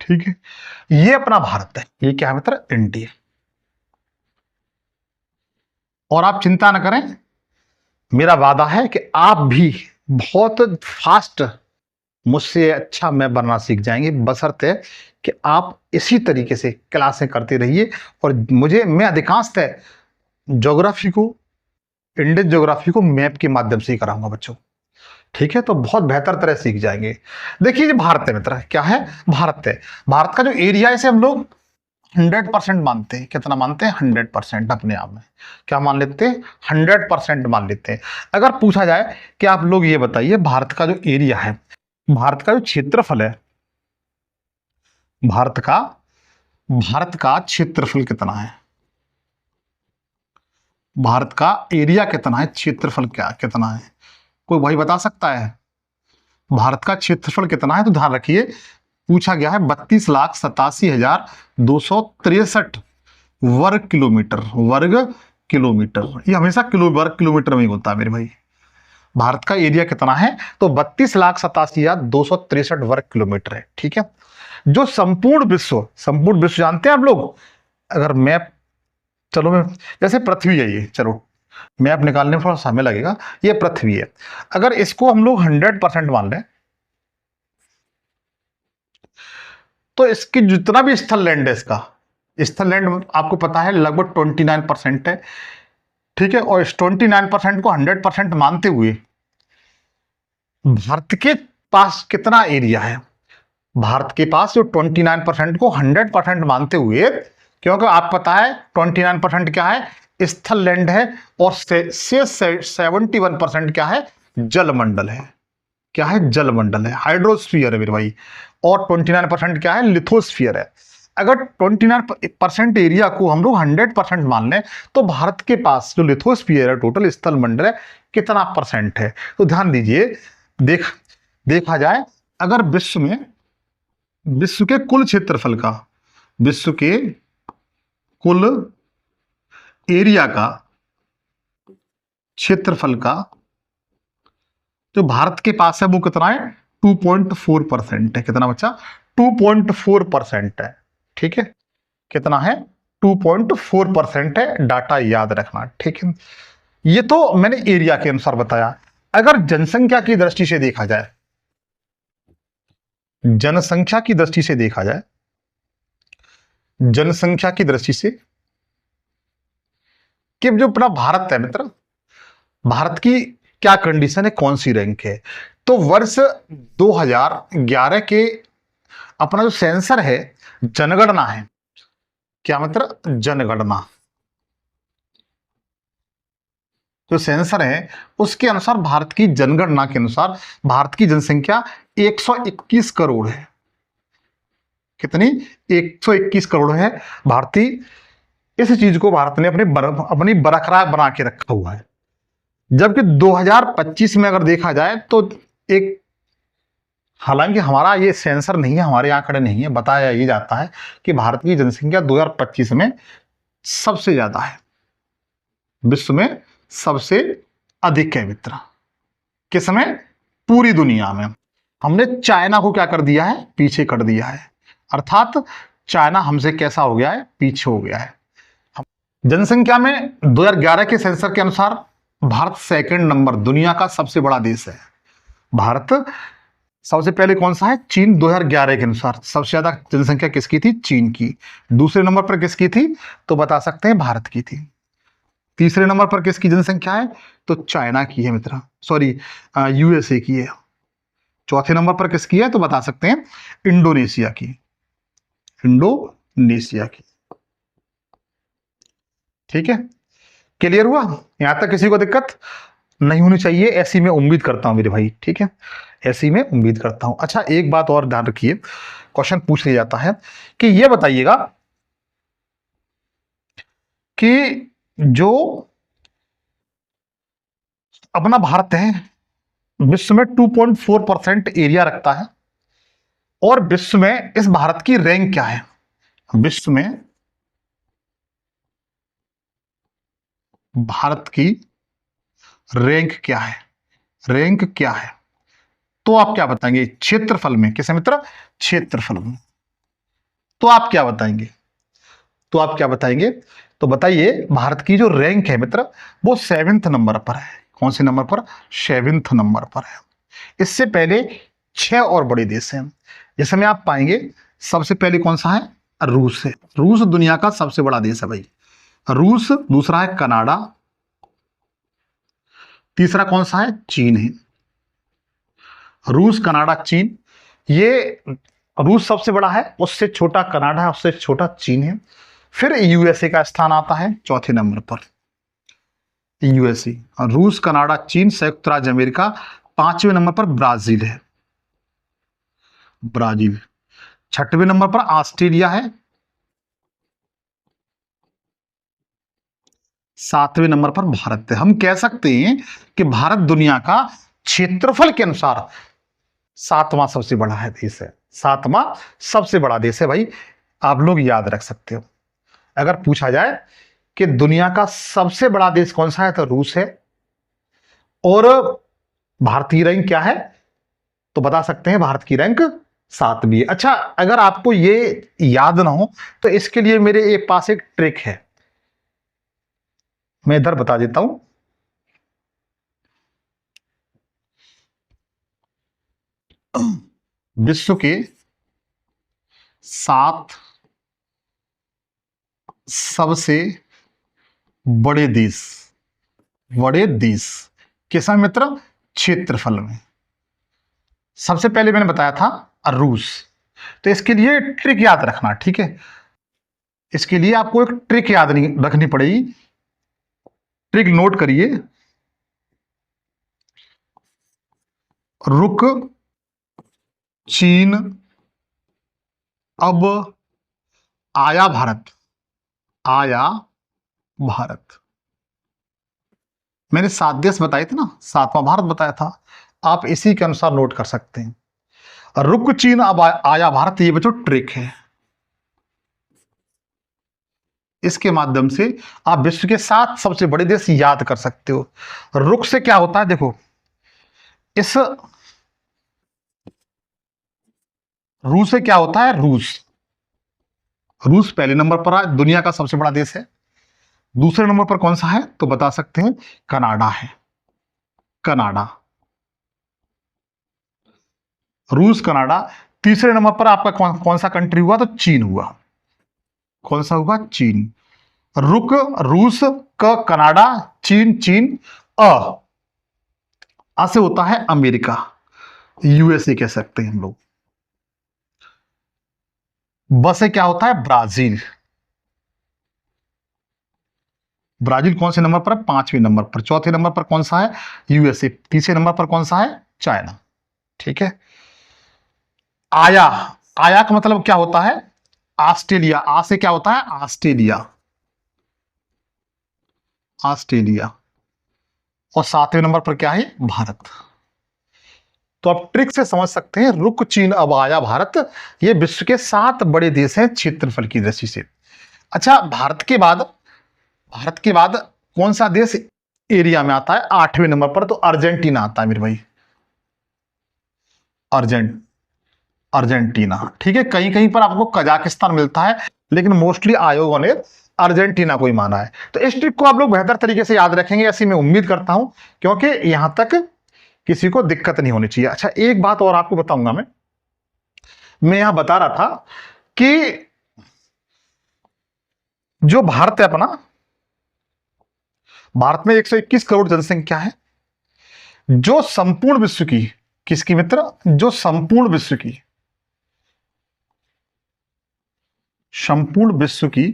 A: ठीक है, ये अपना भारत है। ये क्या है मित्र? इंडिया। और आप चिंता न करें, मेरा वादा है कि आप भी बहुत फास्ट मुझसे अच्छा मैप बनाना सीख जाएंगे, बशर्ते कि आप इसी तरीके से क्लासें करते रहिए। और मैं अधिकांशतः ज्योग्राफी को, इंडियन ज्योग्राफी को मैप के माध्यम से ही कराऊंगा बच्चों। ठीक है, तो बहुत बेहतर तरह सीख जाएंगे। देखिए ये भारत है मित्र, क्या है? भारत है। भारत का जो एरिया है इसे हम लोग 100% मानते हैं। कितना मानते हैं? 100% अपने आप में। क्या मान लेते हैं? 100% मान लेते हैं। अगर पूछा जाए कि आप लोग ये बताइए भारत का जो एरिया है, भारत का जो क्षेत्रफल है, भारत का क्षेत्रफल कितना है? भारत का एरिया कितना है? क्षेत्रफल क्या कितना है? कोई भाई बता सकता है? भारत का क्षेत्रफल कितना है? तो ध्यान रखिए, पूछा गया है 32,87,263 वर्ग किलोमीटर। वर्ग किलोमीटर, ये हमेशा वर्ग किलोमीटर में ही होता है मेरे भाई। भारत का एरिया कितना है? तो 32,87,263 वर्ग किलोमीटर है। ठीक है, जो संपूर्ण विश्व जानते हैं आप लोग? अगर मैप, चलो मैं, जैसे पृथ्वी है ये, चलो मैप निकालने में थोड़ा समय लगेगा। ये पृथ्वी है, अगर इसको हम लोग 100% मान लें, तो इसकी जितना भी स्थल लैंड है, इसका स्थल लैंड आपको पता है लगभग 29% है। ठीक है, और इस 29% को 100% मानते हुए भारत के पास कितना एरिया है? भारत के पास जो 29% को 100% मानते हुए, क्योंकि आप पता है 29% क्या है? स्थल लैंड है। और से 71% क्या है? जलमंडल है। क्या है? जलमंडल है, हाइड्रोस्फीयर है मेरे भाई। और 29% क्या है? लिथोस्फीयर है। अगर 29% एरिया को हम लोग 100% मान लें, तो भारत के पास जो लिथोस्फीयर है, टोटल स्थल मंडल है, कितना परसेंट है? तो ध्यान दीजिए, देखा जाए, अगर विश्व के कुल क्षेत्रफल का, विश्व के कुल एरिया का, क्षेत्रफल का जो भारत के पास है वो कितना है? 2.4% है। कितना बच्चा? 2.4% है। ठीक है, कितना है? 2.4% है। डाटा याद रखना, ठीक है। ये तो मैंने एरिया के अनुसार बताया। अगर जनसंख्या की दृष्टि से देखा जाए, जनसंख्या की दृष्टि से देखा जाए, जनसंख्या की दृष्टि से कि जो अपना भारत है मित्र, भारत की क्या कंडीशन है, कौन सी रैंक है। तो वर्ष 2011 के अपना जो सेंसर है, जनगणना है, क्या मित्र, जनगणना जो सेंसर है उसके अनुसार, भारत की जनगणना के अनुसार भारत की जनसंख्या 121 करोड़ है। कितनी? 121 करोड़ है। भारतीय, इस चीज को भारत ने अपनी बरकरार बना के रखा हुआ है। जबकि 2025 में अगर देखा जाए तो एक, हालांकि हमारा ये सेंसर नहीं है, हमारे आंकड़े नहीं है, बताया ये जाता है कि भारत की जनसंख्या 2025 में सबसे ज्यादा है, विश्व में सबसे अधिक है मित्र। किसमें? पूरी दुनिया में। हमने चाइना को क्या कर दिया है? पीछे कर दिया है। अर्थात चाइना हमसे कैसा हो गया है? पीछे हो गया है। जनसंख्या में 2011 के सेंसर के अनुसार भारत सेकंड नंबर, दुनिया का सबसे बड़ा देश है। भारत सबसे पहले कौन सा है? चीन। 2011 के अनुसार सबसे ज्यादा जनसंख्या किसकी थी? चीन की। दूसरे नंबर पर किसकी थी? तो बता सकते हैं भारत की थी। तीसरे नंबर पर किसकी जनसंख्या है? तो चाइना की है मित्र, सॉरी यूएसए की है। चौथे नंबर पर किसकी है? तो बता सकते हैं इंडोनेशिया की, इंडोनेशिया की। ठीक है, क्लियर हुआ? यहां तक किसी को दिक्कत नहीं होनी चाहिए, ऐसी मैं उम्मीद करता हूं मेरे भाई। ठीक है, ऐसी मैं उम्मीद करता हूं। अच्छा, एक बात और ध्यान रखिए, क्वेश्चन पूछ लिया जाता है कि ये बताइएगा कि जो अपना भारत है विश्व में 2.4% एरिया रखता है, और विश्व में इस भारत की रैंक क्या है? विश्व में भारत की रैंक क्या है? रैंक क्या है? तो आप क्या बताएंगे? क्षेत्रफल में। किसे मित्र? क्षेत्रफल में। तो आप क्या बताएंगे? तो आप क्या बताएंगे? तो बताइए, भारत की जो रैंक है मित्र, वो 7वें नंबर पर है। कौन से नंबर पर? 7वें नंबर पर है। इससे पहले 6 और बड़े देश हैं, जिसमें आप पाएंगे सबसे पहले कौन सा है? रूस है। रूस दुनिया का सबसे बड़ा देश है भाई, रूस। दूसरा है कनाडा। तीसरा कौन सा है? चीन है। रूस, कनाडा, चीन। ये रूस सबसे बड़ा है, उससे छोटा कनाडा है, उससे छोटा चीन है। फिर यूएसए का स्थान आता है चौथे नंबर पर। यूएसए, रूस, कनाडा, चीन, संयुक्त राज्य अमेरिका। 5वें नंबर पर ब्राजील है, ब्राजील। 6वें नंबर पर ऑस्ट्रेलिया है। 7वें नंबर पर भारत है। हम कह सकते हैं कि भारत दुनिया का क्षेत्रफल के अनुसार 7वां सबसे बड़ा है देश है, 7वां सबसे बड़ा देश है भाई। आप लोग याद रख सकते हो। अगर पूछा जाए कि दुनिया का सबसे बड़ा देश कौन सा है, तो रूस है। और भारतीय रैंक क्या है? तो बता सकते हैं भारत की रैंक 7वीं है। अच्छा, अगर आपको ये याद ना हो तो इसके लिए मेरे पास एक ट्रिक है, मैं इधर बता देता हूं। विश्व के 7 सबसे बड़े देश, बड़े देश किस में मित्र? क्षेत्रफल में। सबसे पहले मैंने बताया था रूस। तो इसके लिए ट्रिक याद रखना, ठीक है? इसके लिए आपको एक ट्रिक याद रखनी पड़ेगी। ट्रिक नोट करिए। रुक, चीन, अब आया भारत, आया भारत। मैंने 7 देश बताए थे ना, 7वां भारत बताया था। आप इसी के अनुसार नोट कर सकते हैं। रुक, चीन, अब आया भारत, ये बच्चों ट्रिक है। इसके माध्यम से आप विश्व के 7 सबसे बड़े देश याद कर सकते हो। रुक से क्या होता है? देखो, इस रूस से क्या होता है? रूस, रूस पहले नंबर पर है, दुनिया का सबसे बड़ा देश है। दूसरे नंबर पर कौन सा है? तो बता सकते हैं कनाडा है, कनाडा। रूस, कनाडा। तीसरे नंबर पर आपका कौन सा कंट्री हुआ? तो चीन हुआ। कौन सा हुआ? चीन। रुक रूस, क कनाडा, चीन चीन, अ से होता है अमेरिका, यूएसए कह सकते हैं हम लोग। ब से क्या होता है? ब्राजील। ब्राजील कौन से नंबर पर है? 5वें नंबर पर। चौथे नंबर पर कौन सा है? यूएसए। तीसरे नंबर पर कौन सा है? चाइना। ठीक है। आया, आया का मतलब क्या होता है? ऑस्ट्रेलिया। आ से क्या होता है? Australia, Australia. और 7वें नंबर पर क्या है? भारत। तो आप ट्रिक से समझ सकते हैं, रुक चीन अब आया भारत। ये विश्व के 7 बड़े देश हैं क्षेत्रफल की दृष्टि से। अच्छा, भारत के बाद कौन सा देश एरिया में आता है? 8वें नंबर पर। तो अर्जेंटीना आता है मेरे भाई, अर्जेंट अर्जेंटीना। ठीक है, कहीं कहीं पर आपको कजाकिस्तान मिलता है, लेकिन मोस्टली आयोगों ने अर्जेंटीना को ही माना है। तो इस ट्रिक को आप लोग बेहतर तरीके से याद रखेंगे, ऐसी मैं उम्मीद करता हूं, क्योंकि यहां तक किसी को दिक्कत नहीं होनी चाहिए। अच्छा, एक बात और आपको बताऊंगा। मैं यहां बता रहा था कि जो भारत है अपना, भारत में 121 करोड़ जनसंख्या है। जो संपूर्ण विश्व की, किसकी मित्र? जो संपूर्ण विश्व की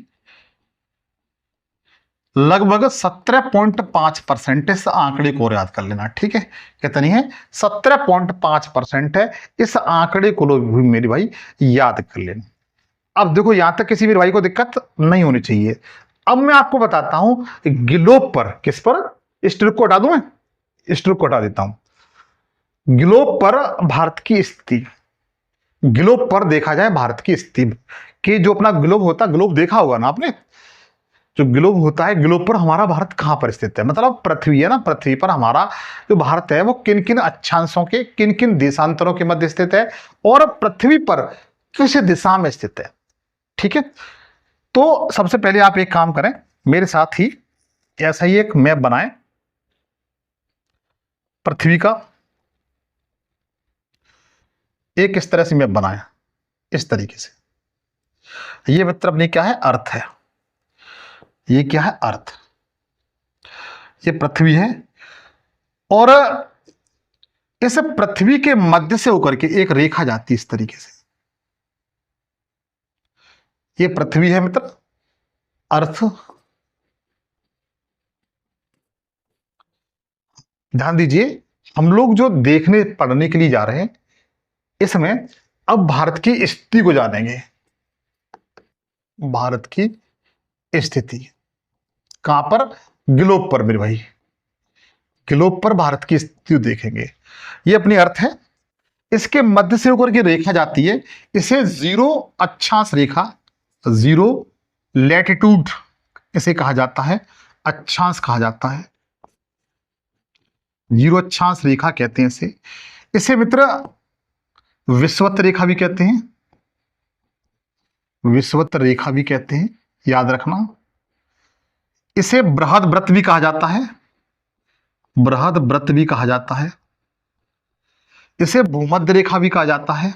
A: लगभग 17.5% इस आंकड़े को याद कर लेना। ठीक है, कितनी है? 17.5% है। इस आंकड़े को लोग भी मेरे भाई याद कर लेना। अब देखो, यहां तक किसी मेरे भाई को दिक्कत नहीं होनी चाहिए। अब मैं आपको बताता हूं ग्लोब पर, किस पर? इस ट्रिक को हटा दूं मैं, इस ट्रिक को हटा देता हूं। ग्लोब पर भारत की स्थिति, ग्लोब पर देखा जाए भारत की स्थिति, कि जो अपना ग्लोब होता है, ग्लोब देखा होगा ना आपने, जो ग्लोब होता है, ग्लोब पर हमारा भारत कहां पर स्थित है? मतलब पृथ्वी है ना, पृथ्वी पर हमारा जो भारत है वो किन किन अक्षांशों के, किन किन देशांतरों के मध्य स्थित है, और पृथ्वी पर किस दिशा में स्थित है। ठीक है, तो सबसे पहले आप एक काम करें, मेरे साथ ही ऐसा ही एक मैप बनाएं पृथ्वी का। एक इस तरह से मैप बनाया, इस तरीके से। ये मित्र अपनी क्या है? अर्थ है। ये क्या है? अर्थ। ये पृथ्वी है, और इस पृथ्वी के मध्य से होकर के एक रेखा जाती है इस तरीके से। ये पृथ्वी है मित्र, अर्थ। ध्यान दीजिए, हम लोग जो देखने पढ़ने के लिए जा रहे हैं, इसमें अब भारत की स्थिति को जानेंगे। भारत की स्थिति कहां पर? ग्लोब पर मेरे भाई, ग्लोब पर भारत की स्थिति देखेंगे। ये अपनी अर्थ है, इसके मध्य से होकर के रेखा जाती है, इसे जीरो अक्षांश रेखा, जीरो लैटिट्यूड इसे कहा जाता है, अक्षांश कहा जाता है, जीरो अक्षांश रेखा कहते हैं इसे। इसे मित्र विषुवत रेखा भी कहते हैं, विषुवत रेखा भी कहते हैं, याद रखना। इसे बृहद व्रत भी कहा जाता है, बृहद व्रत भी कहा जाता है। इसे भूमध्य रेखा भी कहा जाता है।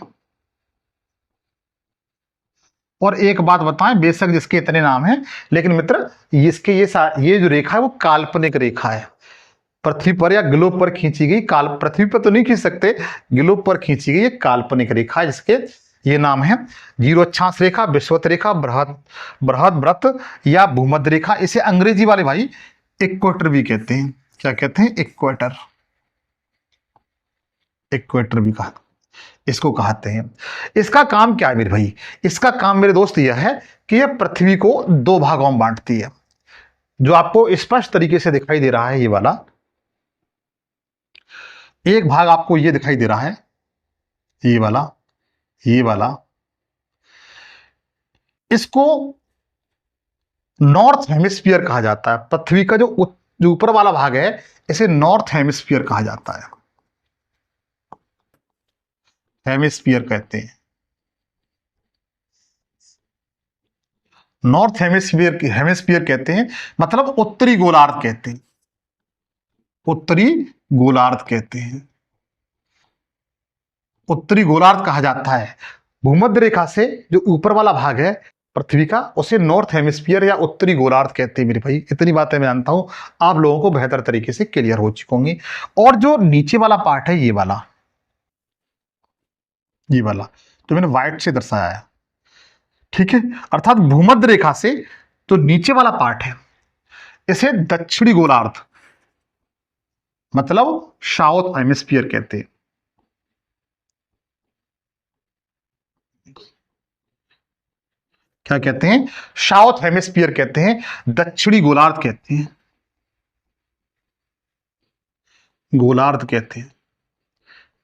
A: और एक बात बताएं, बेशक जिसके इतने नाम हैं, लेकिन मित्र इसके ये जो रेखा है वो काल्पनिक रेखा है। पृथ्वी पर या ग्लोब पर खींची गई, पृथ्वी पर तो नहीं खींच सकते, ग्लोब पर खींची गई ये काल्पनिक रेखा है, जिसके ये नाम है जीरो अक्षांश रेखा, विषुवत रेखा, बृहद बृहद व्रत या भूमध्य रेखा। इसे अंग्रेजी वाले भाई इक्वेटर भी कहते हैं। क्या कहते हैं? इक्वेटर, इक्वेटर भी कहा, इसको कहते हैं। इसका काम क्या है मेरे भाई? इसका काम मेरे दोस्त यह है कि यह पृथ्वी को 2 भागों में बांटती है। जो आपको स्पष्ट तरीके से दिखाई दे रहा है, ये वाला एक भाग आपको ये दिखाई दे रहा है, ये वाला, ये वाला, इसको नॉर्थ हेमिस्फीयर कहा जाता है। पृथ्वी का जो ऊपर वाला भाग है, इसे नॉर्थ हेमिस्फीयर कहा जाता है, हेमिस्फीयर कहते हैं। नॉर्थ हेमिस्फीयर कहते हैं, मतलब उत्तरी गोलार्ध कहते हैं, उत्तरी गोलार्ध कहते हैं। उत्तरी गोलार्ध कहा जाता है। भूमध्य रेखा से जो ऊपर वाला भाग है पृथ्वी का, उसे नॉर्थ हेमिस्फीयर या उत्तरी गोलार्ध कहते हैं मेरे भाई। इतनी बातें मैं जानता हूं, आप लोगों को बेहतर तरीके से क्लियर हो चुकी होंगी। और जो नीचे वाला पार्ट है, ये वाला तो मैंने व्हाइट से दर्शाया है, ठीक है। अर्थात भूमध्य रेखा से जो नीचे वाला पार्ट है, इसे दक्षिणी गोलार्ध मतलब साउथ हेमिस्फीयर कहते हैं। क्या कहते हैं? साउथ हेमिस्फीयर कहते हैं, दक्षिणी गोलार्ध कहते हैं, गोलार्ध कहते हैं।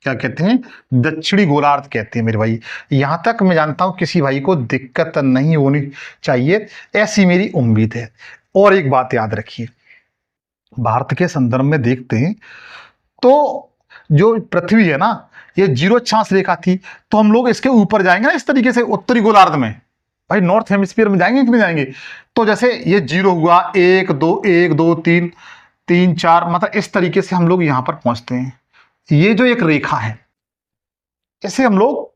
A: क्या कहते हैं? दक्षिणी गोलार्ध कहते हैं मेरे भाई। यहां तक मैं जानता हूं किसी भाई को दिक्कत नहीं होनी चाहिए, ऐसी मेरी उम्मीद है। और एक बात याद रखिए, भारत के संदर्भ में देखते हैं तो जो पृथ्वी है ना, ये 0 अक्षांश रेखा थी, तो हम लोग इसके ऊपर जाएंगे ना इस तरीके से उत्तरी गोलार्ध में, भाई नॉर्थ हेमिस्फीयर में जाएंगे कि नहीं जाएंगे? तो जैसे ये 0 हुआ, 1 2 3 3 4, मतलब इस तरीके से हम लोग यहां पर पहुंचते हैं। ये जो एक रेखा है, इसे हम लोग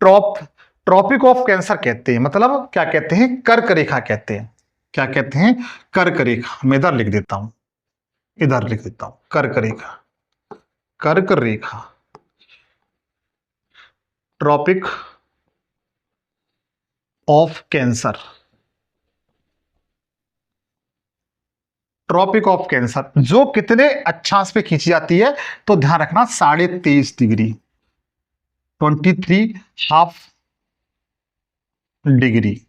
A: ट्रॉपिक ऑफ कैंसर कहते हैं। मतलब क्या कहते हैं? कर्क रेखा कहते हैं। क्या कहते हैं? कर्क रेखा। मैं इधर लिख देता हूं, इधर लिख देता हूं, कर्क रेखा, कर्क रेखा, Tropic of Cancer, Tropic of Cancer जो कितने अक्षांश पे खींची जाती है? तो ध्यान रखना 23.5 डिग्री, 23.5 डिग्री।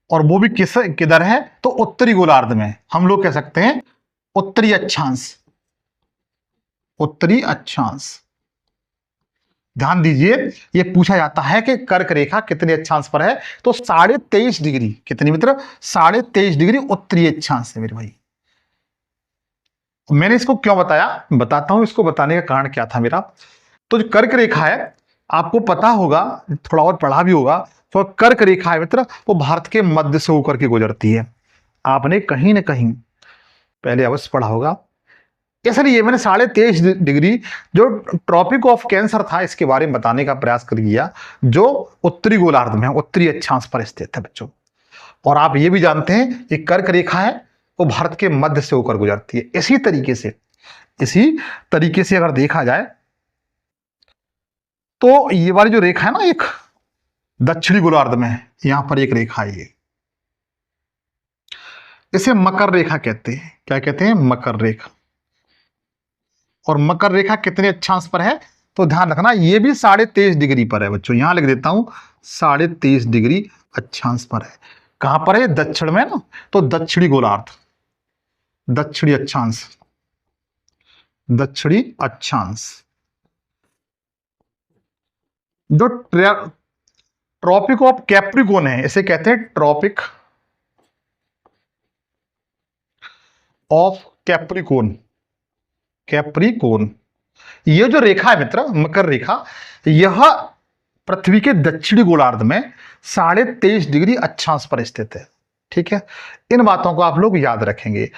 A: और वो भी किधर है? तो उत्तरी गोलार्ध में। हम लोग कह सकते हैं उत्तरी अक्षांश, उत्तरी अक्षांश। ध्यान दीजिए, ये पूछा जाता है कि कर्क रेखा कितने अक्षांश पर है? तो 23.5 डिग्री। कितनी मित्र? 23.5 डिग्री उत्तरी अक्षांश है मेरे भाई। मैंने इसको क्यों बताया, बताता हूं। इसको बताने का कारण क्या था मेरा। तो जो कर्क रेखा है, आपको पता होगा, थोड़ा और पढ़ा भी होगा, तो कर्क रेखा है मित्र, वो भारत के मध्य से होकर के गुजरती है। आपने कहीं ना कहीं पहले अवश्य पढ़ा होगा। इसलिए मैंने 23.5 डिग्री जो ट्रॉपिक ऑफ कैंसर था, इसके बारे में बताने का प्रयास कर दिया, जो उत्तरी गोलार्ध में, उत्तरी अक्षांश पर स्थित है बच्चों। और आप ये भी जानते हैं ये कर्क रेखा है, वो भारत के मध्य से होकर गुजरती है। इसी तरीके से अगर देखा जाए तो ये वाली जो रेखा है ना, एक दक्षिणी गोलार्ध में है, यहां पर एक रेखा है, ये इसे मकर रेखा कहते हैं। क्या कहते हैं? मकर रेखा। और मकर रेखा कितने अक्षांश पर है? तो ध्यान रखना, ये भी 23.5 डिग्री पर है बच्चों। यहां लिख देता हूं 23.5 डिग्री अक्षांश पर है। कहां पर है? दक्षिण में ना, तो दक्षिणी गोलार्ध, दक्षिणी अक्षांश, दक्षिणी अक्षांश। जो ट्रॉपिक ऑफ कैप्रिकॉर्न है, इसे कहते हैं ट्रॉपिक ऑफ कैप्रिकॉर्न, कैप्रिकॉर्न। ये जो रेखा है मित्र, मकर रेखा, यह पृथ्वी के दक्षिणी गोलार्ध में 23.5 डिग्री अक्षांश पर स्थित है। ठीक है, इन बातों को आप लोग याद रखेंगे।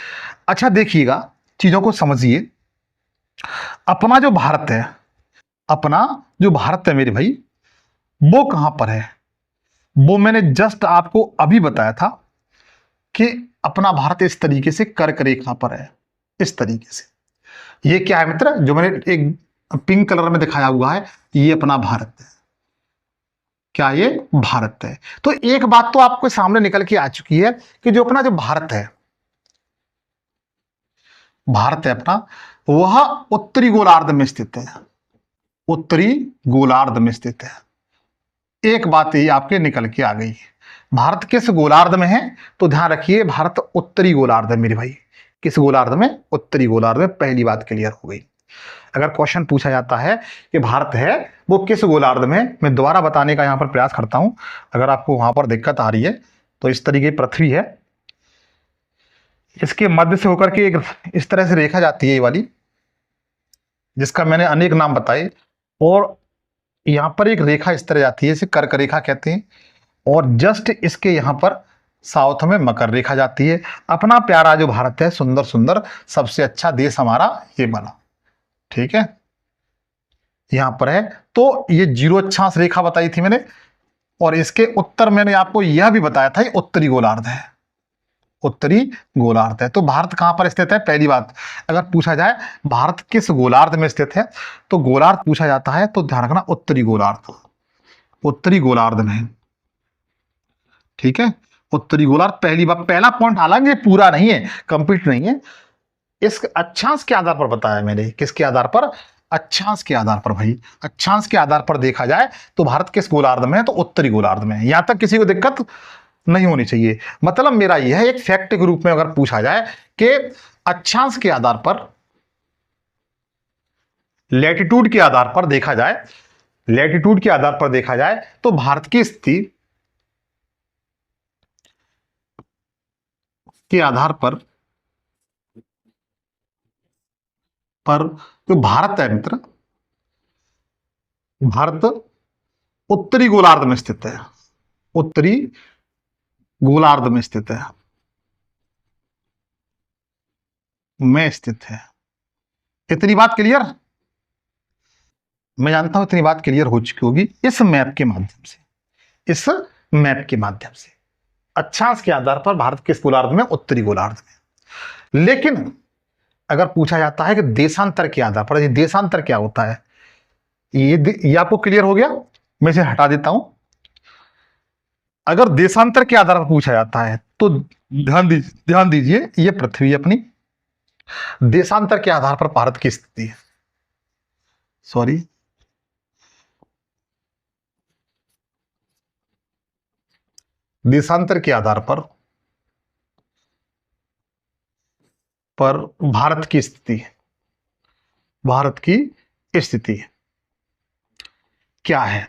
A: अच्छा देखिएगा, चीजों को समझिए। अपना जो भारत है, अपना जो भारत है मेरे भाई, वो कहां पर है? वो मैंने जस्ट आपको अभी बताया था कि अपना भारत इस तरीके से कर्क रेखा पर है, इस तरीके से। ये क्या है मित्र? जो मैंने एक पिंक कलर में दिखाया हुआ है, ये अपना भारत है। क्या ये भारत है? तो एक बात तो आपको सामने निकल के आ चुकी है कि जो अपना जो भारत है, भारत है अपना, वह उत्तरी गोलार्ध में स्थित है, उत्तरी गोलार्ध में स्थित है। एक बात ये आपके निकल के आ गई। भारत किस गोलार्ध में है? तो ध्यान रखिए, भारत उत्तरी गोलार्ध है मेरे भाई। किस गोलार्ध में? उत्तरी गोलार्ध में। पहली बात क्लियर हो गई। अगर क्वेश्चन पूछा जाता है कि भारत है वो किस गोलार्ध में, मैं दोबारा बताने का यहां पर प्रयास करता हूं, अगर आपको वहां पर दिक्कत आ रही है। तो इस तरीके की पृथ्वी है, इसके मध्य से होकर के एक इस तरह से रेखा जाती है, ये वाली, जिसका मैंने अनेक नाम बताए। और यहां पर एक रेखा इस तरह जाती है, इसे कर्क रेखा कहते हैं। और जस्ट इसके यहां पर साउथ में मकर रेखा जाती है। अपना प्यारा जो भारत है, सुंदर सुंदर, सबसे अच्छा देश हमारा ये बना। ठीक है, यहां पर है। तो ये 0 अक्षांश रेखा बताई थी मैंने, और इसके उत्तर मैंने आपको यह भी बताया था, ये उत्तरी गोलार्ध है, उत्तरी गोलार्ध है। तो भारत कहां पर स्थित है? पहली बात, अगर पूछा जाए भारत किस गोलार्ध में स्थित है, तो गोलार्ध पूछा जाता है तो ध्यान रखना उत्तरी गोलार्ध, उत्तरी गोलार्ध में है। ठीक है, उत्तरी गोलार्ध पहली बात, पहला पॉइंट, हालांकि पूरा नहीं है, कंप्लीट नहीं है, इस अक्षांश के आधार पर बताया मैंने। किसके आधार पर? अक्षांश के आधार पर भाई, अक्षांश के आधार पर देखा जाए तो भारत किस गोलार्ध में है? तो उत्तरी गोलार्ध में है। यहां तक किसी को दिक्कत नहीं होनी चाहिए। मतलब मेरा यह है, एक फैक्ट के रूप में अगर पूछा जाए कि अक्षांश के आधार पर, लैटिट्यूड के आधार पर देखा जाए, लैटिट्यूड के आधार पर देखा जाए तो भारत की स्थिति के आधार पर जो भारत है मित्र, भारत उत्तरी गोलार्ध में स्थित है, उत्तरी गोलार्ध में स्थित है, में स्थित है। इतनी बात क्लियर? मैं जानता हूं इतनी बात क्लियर हो चुकी होगी इस मैप के माध्यम से, इस मैप के माध्यम से। अक्षांश के आधार पर भारत किस गोलार्ध में? उत्तरी गोलार्ध में। लेकिन अगर पूछा जाता है कि देशांतर के आधार पर, ये देशांतर क्या होता है, ये आपको क्लियर हो गया? मैं इसे हटा देता हूं। अगर देशांतर के आधार पर पूछा जाता है तो ध्यान दीजिए, ये पृथ्वी अपनी, देशांतर के आधार पर भारत की स्थिति है, सॉरी, देशांतर के आधार पर भारत की स्थिति, भारत की स्थिति क्या है?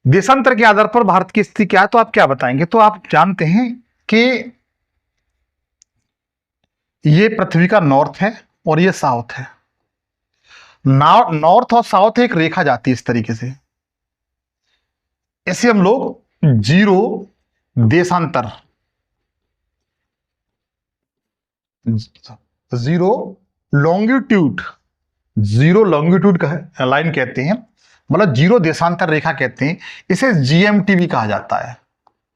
A: देशांतर के आधार पर भारत की स्थिति क्या है, तो आप क्या बताएंगे? तो आप जानते हैं कि ये पृथ्वी का नॉर्थ है और ये साउथ है। नॉर्थ और साउथ एक रेखा जाती है इस तरीके से, इसे हम लोग जीरो देशांतर, जीरो लॉन्गिट्यूड, जीरो लॉन्गिट्यूड का लाइन कहते हैं, मतलब जीरो देशांतर रेखा कहते हैं। इसे जीएमटी भी कहा जाता है।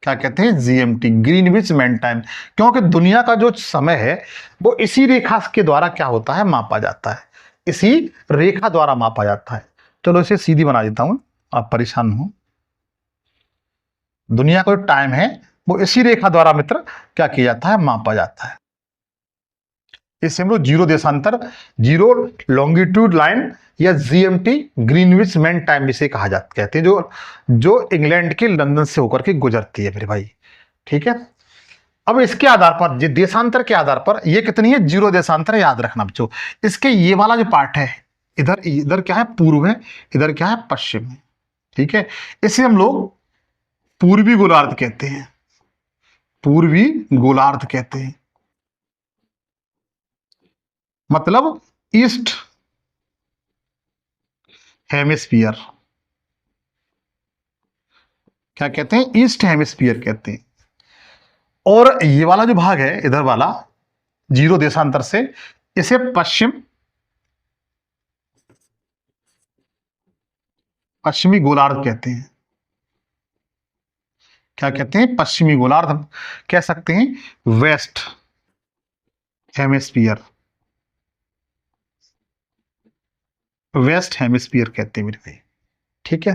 A: क्या कहते हैं? GMT, Greenwich mean time. क्योंकि दुनिया का जो समय है वो इसी रेखा के द्वारा क्या होता है? मापा जाता है, इसी रेखा द्वारा मापा जाता है। चलो इसे सीधी बना देता हूं, आप परेशान हो। दुनिया का जो टाइम है वो इसी रेखा द्वारा मित्र क्या किया जाता है? मापा जाता है। इसे हम लोग जीरो देशांतर, जीरो लॉन्गिट्यूड लाइन या जीएमटी, ग्रीनविच मीन टाइम इसे कहा जाता, कहते हैं, जो इंग्लैंड के लंदन से होकर के गुजरती है मेरे भाई। ठीक है, अब इसके आधार पर, ये देशांतर के आधार पर, ये कितनी है? जीरो देशांतर, याद रखना बच्चों। इसके ये वाला जो पार्ट है, इधर इधर क्या है? पूर्व है, इधर क्या है? पश्चिम है। ठीक है, इसे हम लोग पूर्वी गोलार्ध कहते हैं, पूर्वी गोलार्ध कहते हैं, मतलब ईस्ट हेमिस्फीयर। क्या कहते हैं? ईस्ट हेमिस्फीयर कहते हैं। और ये वाला जो भाग है इधर वाला, जीरो देशांतर से, इसे पश्चिमी गोलार्ध कहते हैं। क्या कहते हैं? पश्चिमी गोलार्ध हम कह सकते हैं, वेस्ट हेमिस्फीयर, वेस्ट हेमिस्फीयर कहते हैं मेरे भाई। ठीक है,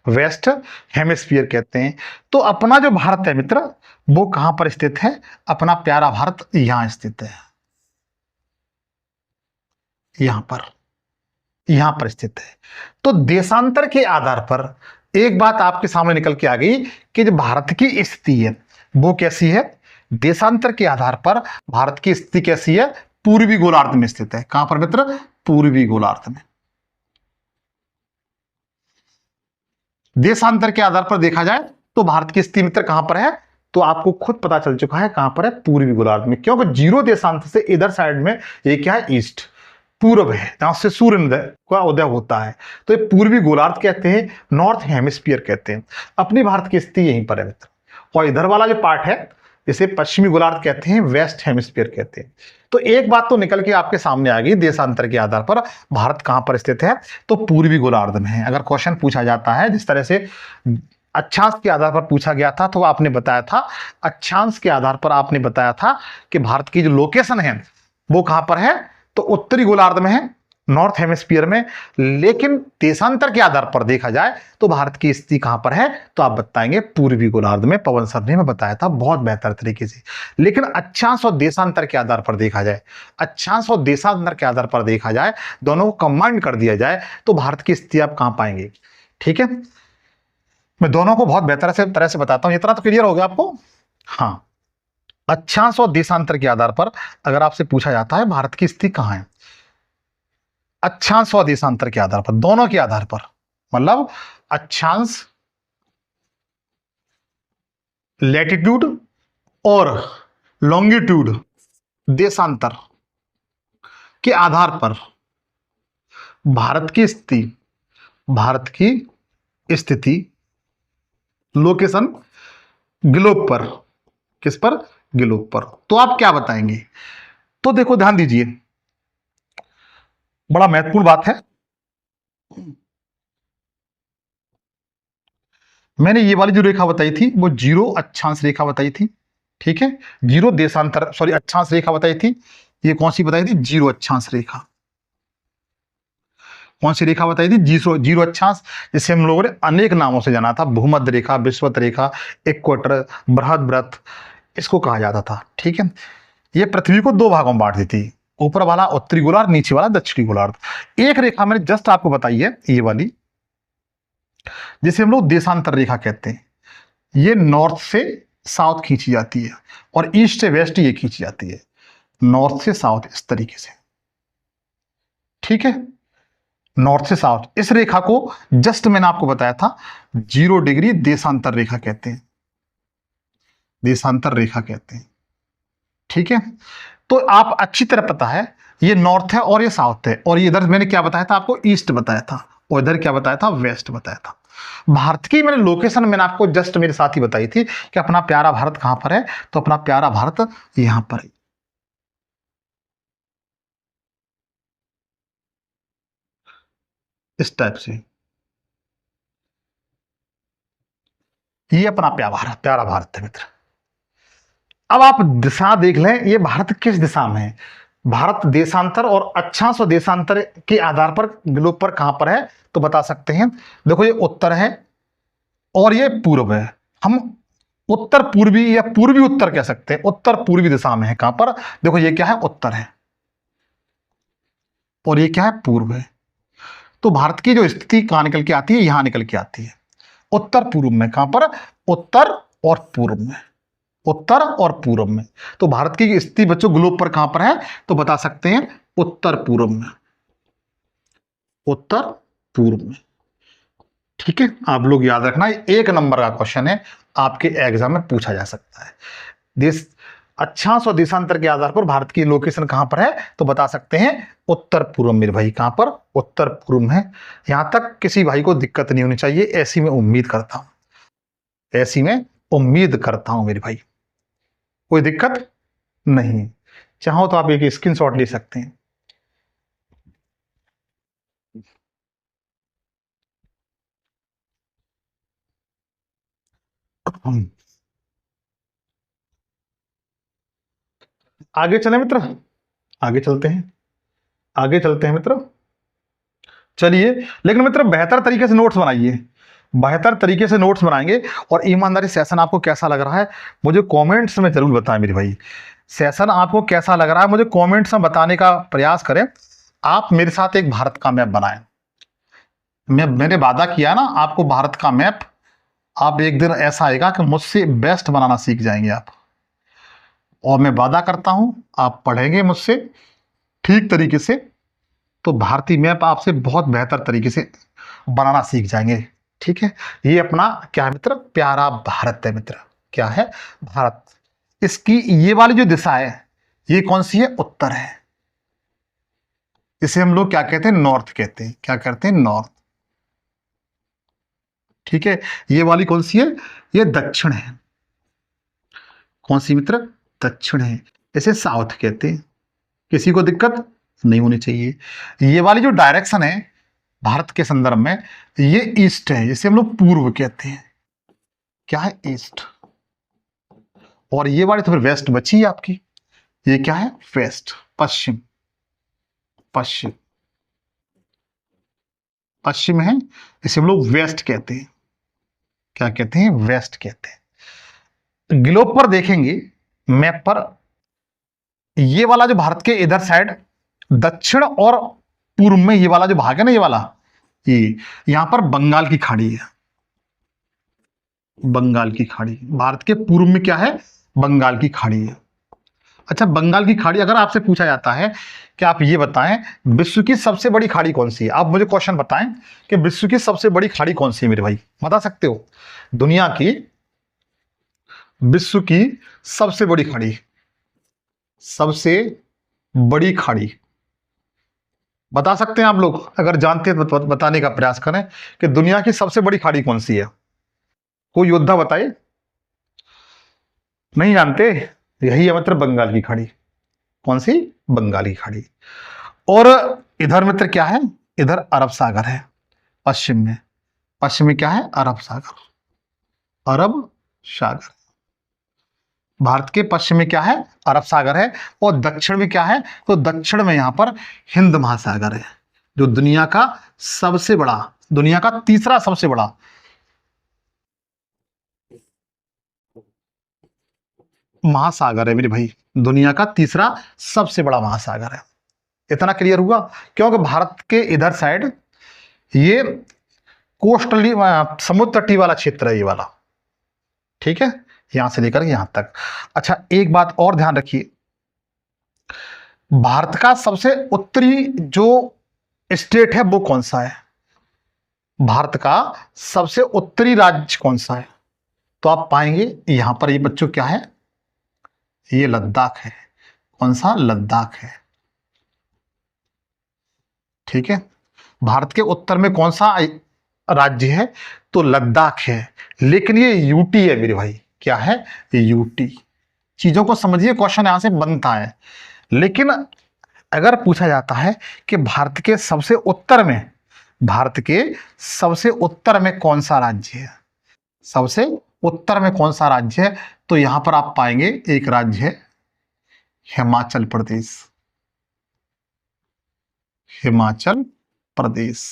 A: वेस्ट हेमिस्फीयर कहते हैं। तो अपना जो भारत है मित्र वो कहां पर स्थित है? अपना प्यारा भारत यहां स्थित है, यहां पर स्थित है। तो देशांतर के आधार पर एक बात आपके सामने निकल के आ गई कि जो भारत की स्थिति है वो कैसी है? देशांतर के आधार पर भारत की स्थिति कैसी है? पूर्वी गोलार्ध में स्थित है। कहां पर मित्र? पूर्वी गोलार्ध में। देशांतर के आधार पर देखा जाए तो भारत की स्थिति मित्र कहां पर है? तो आपको खुद पता चल चुका है कहां पर है? पूर्वी गोलार्ध में। क्योंकि जीरो देशांतर से इधर साइड में ये क्या है? ईस्ट, पूर्व है, जहां से सूर्य का उदय होता है। तो ये पूर्वी गोलार्ध कहते हैं, नॉर्थ हेमिस्फीयर कहते हैं। अपनी भारत की स्थिति यहीं पर है मित्र। और इधर वाला जो पार्ट है इसे पश्चिमी गोलार्ध कहते हैं, वेस्ट हेमिस्फीयर कहते हैं। तो एक बात तो निकल के आपके सामने आ गई, देशांतर के आधार पर भारत कहां पर स्थित है, तो पूर्वी गोलार्ध में है। अगर क्वेश्चन पूछा जाता है जिस तरह से अक्षांश के आधार पर पूछा गया था, तो आपने बताया था, अक्षांश के आधार पर आपने बताया था कि भारत की जो लोकेशन है वो कहां पर है, तो उत्तरी गोलार्ध में है, नॉर्थ हेमिस्फीयर में। लेकिन देशांतर के आधार पर देखा जाए तो भारत की स्थिति कहां पर है, तो आप बताएंगे पूर्वी गोलार्ध में। पवन सर ने मैं बताया था बहुत बेहतर तरीके से। लेकिन अक्षांश और देशांतर के आधार पर देखा जाए, अक्षांश और देशांतर के आधार पर देखा जाए, दोनों को कंबाइंड कर दिया जाए, तो भारत की स्थिति आप कहां पाएंगे। ठीक है, मैं दोनों को बहुत बेहतर से तरह से बताता हूं, इतना तो क्लियर हो गया आपको। हाँ, अक्षांश और देशांतर के आधार पर अगर आपसे पूछा जाता है भारत की स्थिति कहां है, अक्षांश और देशांतर के आधार पर, दोनों के आधार पर, मतलब अक्षांश लैटिट्यूड और लॉन्गिट्यूड देशांतर के आधार पर भारत की स्थिति, भारत की स्थिति लोकेशन ग्लोब पर, किस पर, ग्लोब पर, तो आप क्या बताएंगे। तो देखो ध्यान दीजिए, बड़ा महत्वपूर्ण बात है। मैंने ये वाली जो रेखा बताई थी वो जीरो अक्षांश रेखा बताई थी। ठीक है, जीरो देशांतर सॉरी अक्षांश रेखा बताई थी। ये कौन सी बताई थी, जीरो अक्षांश रेखा। कौन सी रेखा बताई थी, जीरो जीरो अक्षांश, जिसे हम लोगों ने अनेक नामों से जाना था, भूमध्य रेखा, विषुवत रेखा, इक्वेटर, बृहद, इसको कहा जाता था। ठीक है, ये पृथ्वी को दो भागों में बांट देती, ऊपर वाला उत्तरी गोलार्ध, नीचे वाला दक्षिणी गोलार्ध। एक रेखा मैंने जस्ट आपको बताई है, ये वाली, जिसे हम लोग देशांतर रेखा कहते हैं। ये नॉर्थ से साउथ खींची जाती है और ईस्ट से वेस्ट ये खींची जाती है, नॉर्थ से साउथ इस तरीके से। ठीक है, नॉर्थ से साउथ। इस रेखा को जस्ट मैंने आपको बताया था 0 डिग्री देशांतर रेखा कहते हैं, देशांतर रेखा कहते हैं। ठीक है, तो आप अच्छी तरह पता है ये नॉर्थ है और ये साउथ है, और ये इधर मैंने क्या बताया था आपको, ईस्ट बताया था, और इधर क्या बताया था, वेस्ट बताया था। भारत की मैंने लोकेशन मैंने आपको जस्ट मेरे साथ ही बताई थी कि अपना प्यारा भारत कहां पर है, तो अपना प्यारा भारत यहां पर है। इस टाइप से ये अपना प्यारा भारत है मित्र। अब आप दिशा देख लें, ये भारत किस दिशा में है। भारत देशांतर और अक्षांश और देशांतर के आधार पर ग्लोब पर कहां पर है, तो बता सकते हैं। देखो ये उत्तर है और ये पूर्व है। हम उत्तर पूर्वी या पूर्वी उत्तर कह सकते हैं, उत्तर पूर्वी दिशा में है। कहां पर, देखो ये क्या है, उत्तर है, और ये क्या है, पूर्व है। तो भारत की जो स्थिति कहां निकल के आती है, यहां निकल के आती है, उत्तर पूर्व में। कहां पर, उत्तर और पूर्व में, उत्तर और पूर्व में। तो भारत की स्थिति बच्चों ग्लोब पर कहां पर है, तो बता सकते हैं उत्तर पूर्व में, उत्तर पूर्व में। ठीक है, आप लोग याद रखना, 1 नंबर का क्वेश्चन है, आपके एग्जाम में पूछा जा सकता है। देश अक्षांश और देशांतर के आधार पर भारत की लोकेशन कहां पर है, तो बता सकते हैं उत्तर पूर्व में। भाई कहां पर, उत्तर पूर्व में। यहां तक किसी भाई को दिक्कत नहीं होनी चाहिए, ऐसी मैं उम्मीद करता हूं, ऐसी मैं उम्मीद करता हूं मेरे भाई, कोई दिक्कत नहीं। चाहो तो आप एक स्क्रीनशॉट ले सकते हैं। आगे चले मित्र, आगे चलते हैं, आगे चलते हैं मित्र। चलिए, लेकिन मित्र बेहतर तरीके से नोट्स बनाइए, बेहतर तरीके से नोट्स बनाएंगे। और ईमानदारी सेशन आपको कैसा लग रहा है मुझे कमेंट्स में जरूर बताएं मेरे भाई। सेशन आपको कैसा लग रहा है मुझे कमेंट्स में बताने का प्रयास करें। आप मेरे साथ एक भारत का मैप बनाएं। मैंने वादा किया ना आपको भारत का मैप, आप एक दिन ऐसा आएगा कि मुझसे बेस्ट बनाना सीख जाएंगे आप। और मैं वादा करता हूं आप पढ़ेंगे मुझसे ठीक तरीके से, तो भारतीय मैप आपसे बहुत बेहतर तरीके से बनाना सीख जाएंगे। ठीक है, ये अपना क्या है मित्र, प्यारा भारत है मित्र। क्या है, भारत। इसकी ये वाली जो दिशा है ये कौन सी है, उत्तर है। इसे हम लोग क्या कहते हैं, नॉर्थ कहते हैं। क्या करते हैं, नॉर्थ। ठीक है, ये वाली कौन सी है, ये दक्षिण है। कौन सी मित्र? दक्षिण है, इसे साउथ कहते हैं। किसी को दिक्कत नहीं होनी चाहिए। ये वाली जो डायरेक्शन है भारत के संदर्भ में, ये ईस्ट है, जिसे हम लोग पूर्व कहते हैं। क्या है? ईस्ट। और ये वाली तो फिर वेस्ट बची है आपकी, ये क्या है? वेस्ट, पश्चिम। पश्चिम, पश्चिम है, इसे हम लोग वेस्ट कहते हैं। क्या कहते हैं? वेस्ट कहते हैं। ग्लोब पर देखेंगे, मैप पर, ये वाला जो भारत के इधर साइड दक्षिण और पूर्व में ये वाला जो भाग है ना, ये वाला, ये यहां पर बंगाल की खाड़ी है। बंगाल की खाड़ी, भारत के पूर्व में क्या है? बंगाल की खाड़ी है। अच्छा, बंगाल की खाड़ी, अगर आपसे पूछा जाता है कि आप ये बताएं विश्व की सबसे बड़ी खाड़ी कौन सी है, आप मुझे क्वेश्चन बताएं कि विश्व की सबसे बड़ी खाड़ी कौन सी है मेरे भाई, बता सकते हो? दुनिया की, विश्व की सबसे बड़ी खाड़ी, सबसे बड़ी खाड़ी बता सकते हैं आप लोग? अगर जानते हैं तो बताने का प्रयास करें कि दुनिया की सबसे बड़ी खाड़ी कौन सी है। कोई योद्धा बताए? नहीं जानते? यही है मित्र, बंगाल की खाड़ी। कौन सी? बंगाल की खाड़ी। और इधर मित्र क्या है? इधर अरब सागर है, पश्चिम में। पश्चिम में क्या है? अरब सागर। अरब सागर, भारत के पश्चिम में क्या है? अरब सागर है। और दक्षिण में क्या है? तो दक्षिण में यहां पर हिंद महासागर है, जो दुनिया का सबसे बड़ा, दुनिया का तीसरा सबसे बड़ा महासागर है मेरे भाई। दुनिया का तीसरा सबसे बड़ा महासागर है। इतना क्लियर हुआ? क्योंकि भारत के इधर साइड ये कोस्टली, समुद्र तटीय वाला क्षेत्र है ये वाला, ठीक है, यहां से लेकर यहां तक। अच्छा, एक बात और ध्यान रखिए, भारत का सबसे उत्तरी जो स्टेट है वो कौन सा है? भारत का सबसे उत्तरी राज्य कौन सा है? तो आप पाएंगे यहां पर, ये बच्चों क्या है? ये लद्दाख है। कौन सा? लद्दाख है, ठीक है। भारत के उत्तर में कौन सा राज्य है? तो लद्दाख है। लेकिन ये यूटी है मेरे भाई। क्या है? यूटी। चीजों को समझिए, क्वेश्चन यहां से बनता है। लेकिन अगर पूछा जाता है कि भारत के सबसे उत्तर में, भारत के सबसे उत्तर में कौन सा राज्य है, सबसे उत्तर में कौन सा राज्य है, तो यहां पर आप पाएंगे एक राज्य है हिमाचल प्रदेश। हिमाचल प्रदेश।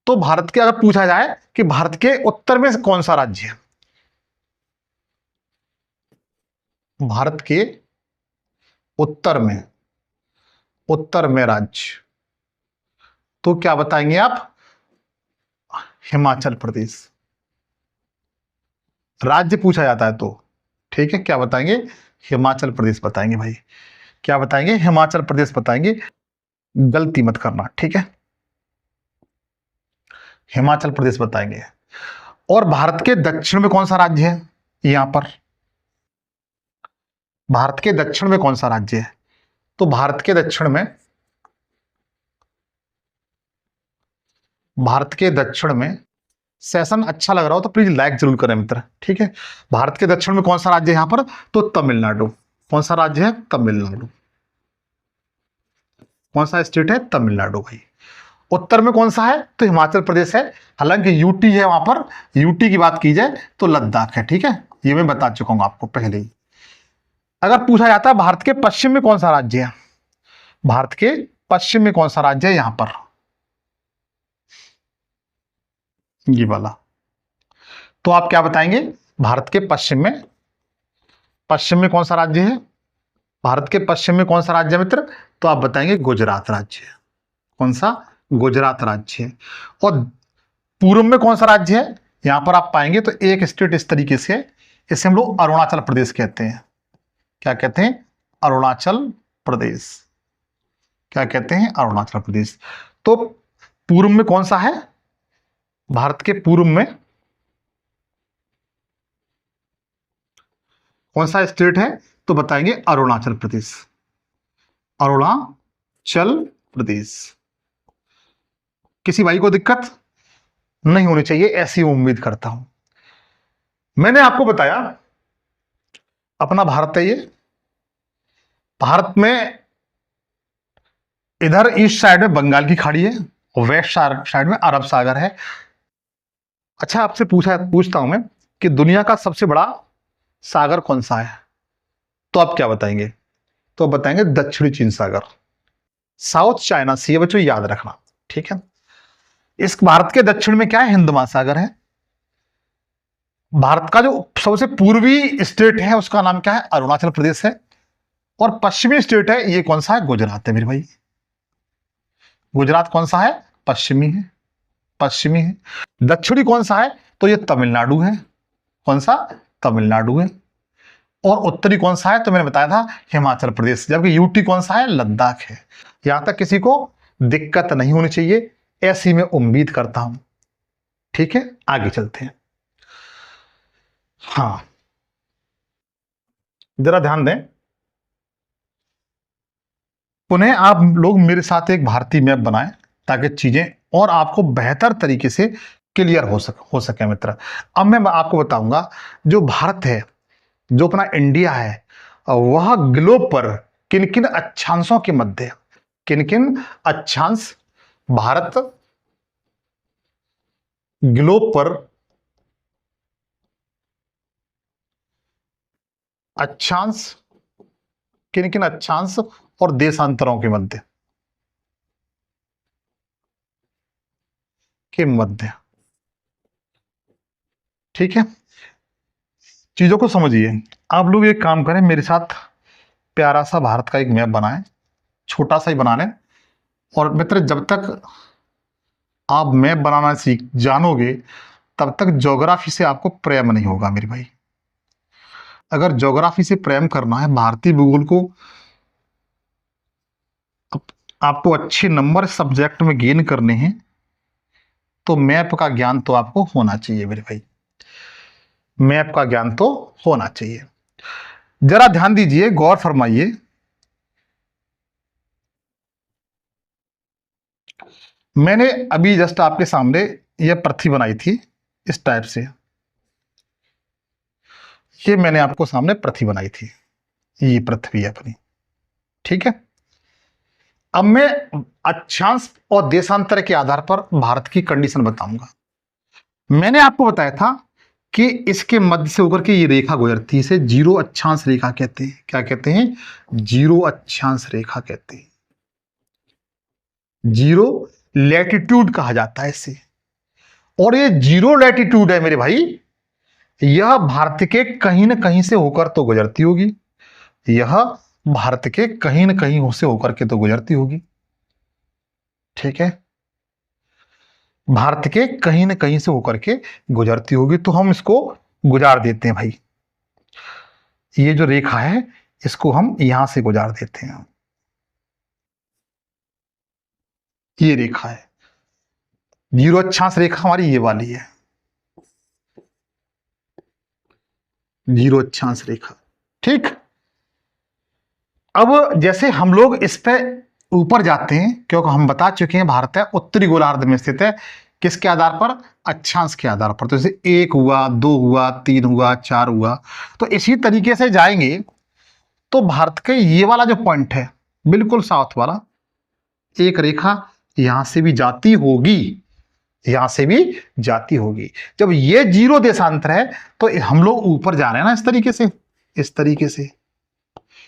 A: तो भारत के, अगर पूछा जाए कि भारत के उत्तर में कौन सा राज्य है, भारत के उत्तर में, उत्तर में राज्य, तो क्या बताएंगे आप? हिमाचल प्रदेश। राज्य पूछा जाता है तो, ठीक है, क्या बताएंगे? हिमाचल प्रदेश बताएंगे भाई। क्या बताएंगे? हिमाचल प्रदेश बताएंगे। गलती मत करना, ठीक है, हिमाचल प्रदेश बताएंगे। और भारत के दक्षिण में कौन सा राज्य है? यहां पर भारत के दक्षिण में कौन सा राज्य है? तो भारत के दक्षिण में, भारत के दक्षिण में, सेशन अच्छा लग रहा हो तो प्लीज लाइक जरूर करें मित्र, ठीक है। भारत के दक्षिण में कौन सा राज्य है यहां पर? तो तमिलनाडु। कौन सा राज्य है? तमिलनाडु। कौन सा स्टेट है? तमिलनाडु भाई। उत्तर में कौन सा है? तो हिमाचल प्रदेश है। हालांकि यूटी है वहां पर, यूटी की बात की जाए तो लद्दाख है, ठीक है, ये मैं बता चुका हूं आपको पहले ही। अगर पूछा जाता है भारत के पश्चिम में कौन सा राज्य है, भारत के पश्चिम में कौन सा राज्य है यहां पर, ये वाला, तो आप क्या बताएंगे? भारत के पश्चिम में, पश्चिम में कौन सा राज्य है? भारत के पश्चिम में कौन सा राज्य है मित्र? तो आप बताएंगे गुजरात राज्य है। कौन सा? गुजरात राज्य है। और पूर्व में कौन सा राज्य है? यहां पर आप पाएंगे तो एक स्टेट इस तरीके से, इसे हम लोग अरुणाचल प्रदेश कहते हैं। क्या कहते हैं? अरुणाचल प्रदेश। क्या कहते हैं? अरुणाचल प्रदेश। तो पूर्व में कौन सा है? भारत के पूर्व में कौन सा स्टेट है? तो बताएंगे अरुणाचल प्रदेश। अरुणाचल प्रदेश। किसी भाई को दिक्कत नहीं होनी चाहिए, ऐसी उम्मीद करता हूं। मैंने आपको बताया अपना भारत है ये। भारत में इधर ईस्ट साइड में बंगाल की खाड़ी है और वेस्ट साइड में अरब सागर है। अच्छा, आपसे पूछता हूं मैं कि दुनिया का सबसे बड़ा सागर कौन सा है? तो आप क्या बताएंगे? तो आप बताएंगे दक्षिणी चीन सागर, साउथ चाइना सी है बच्चों, याद रखना। ठीक है, इस भारत के दक्षिण में क्या है? हिंद महासागर है। भारत का जो सबसे पूर्वी स्टेट है उसका नाम क्या है? अरुणाचल प्रदेश है। और पश्चिमी स्टेट है ये कौन सा है? गुजरात है मेरे भाई। गुजरात कौन सा है? पश्चिमी है, पश्चिमी है। दक्षिणी कौन सा है? तो ये तमिलनाडु है। कौन सा? तमिलनाडु है। और उत्तरी कौन सा है? तो मैंने बताया था हिमाचल प्रदेश। जबकि यूटी कौन सा है? लद्दाख है। यहां तक किसी को दिक्कत नहीं होनी चाहिए, ऐसी मैं उम्मीद करता हूं। ठीक है, आगे चलते हैं। हाँ, जरा ध्यान दें, पुनः आप लोग मेरे साथ एक भारतीय मैप बनाएं ताकि चीजें और आपको बेहतर तरीके से क्लियर हो सके मित्र। अब मैं आपको बताऊंगा जो भारत है, जो अपना इंडिया है, वह ग्लोब पर किन किन अक्षांशों के मध्य, किन किन अक्षांश भारत ग्लोब पर अक्षांश, किन किन अक्षांश और देशांतरों के मध्य ठीक है, चीजों को समझिए। आप लोग एक काम करें, मेरे साथ प्यारा सा भारत का एक मैप बनाएं, छोटा सा ही बना लें। और मित्र, जब तक आप मैप बनाना सीख जानोगे तब तक ज्योग्राफी से आपको प्रेम नहीं होगा मेरे भाई। अगर ज्योग्राफी से प्रेम करना है, भारतीय भूगोल को आपको अच्छे नंबर सब्जेक्ट में गेन करने हैं, तो मैप का ज्ञान तो आपको होना चाहिए मेरे भाई। मैप का ज्ञान तो होना चाहिए। जरा ध्यान दीजिए, गौर फरमाइए। मैंने अभी जस्ट आपके सामने यह पृथ्वी बनाई थी इस टाइप से। ये मैंने आपको सामने पृथ्वी बनाई थी, ये पृथ्वी है अपनी। ठीक है, अब मैं अक्षांश और देशांतर के आधार पर भारत की कंडीशन बताऊंगा। मैंने आपको बताया था कि इसके मध्य से होकर के ये रेखा गुजरती है, इसे जीरो अक्षांश रेखा कहते हैं। क्या कहते हैं? जीरो अक्षांश रेखा कहते हैं। जीरो लैटिट्यूड कहा जाता है इसे। और ये जीरो लैटिट्यूड है मेरे भाई, यह भारत के कहीं ना कहीं से होकर तो गुजरती होगी। यह भारत के कहीं ना कहीं से होकर के तो गुजरती होगी। ठीक है, भारत के कहीं ना कहीं से होकर के गुजरती होगी, तो हम इसको गुजार देते हैं भाई। ये जो रेखा है इसको हम यहां से गुजार देते हैं। ये रेखा है जीरो अक्षांश रेखा हमारी, ये वाली है जीरो अक्षांश रेखा। ठीक, अब जैसे हम लोग इस पे ऊपर जाते हैं, क्योंकि हम बता चुके हैं भारत है उत्तरी गोलार्ध में स्थित है। किसके आधार पर? अक्षांश के आधार पर। तो जैसे 1 हुआ, 2 हुआ, 3 हुआ, 4 हुआ, तो इसी तरीके से जाएंगे तो भारत के ये वाला जो पॉइंट है बिल्कुल साउथ वाला, एक रेखा यहां से भी जाती होगी, यहां से भी जाती होगी। जब ये जीरो देशांतर है तो हम लोग ऊपर जा रहे हैं ना, इस तरीके से, इस तरीके से।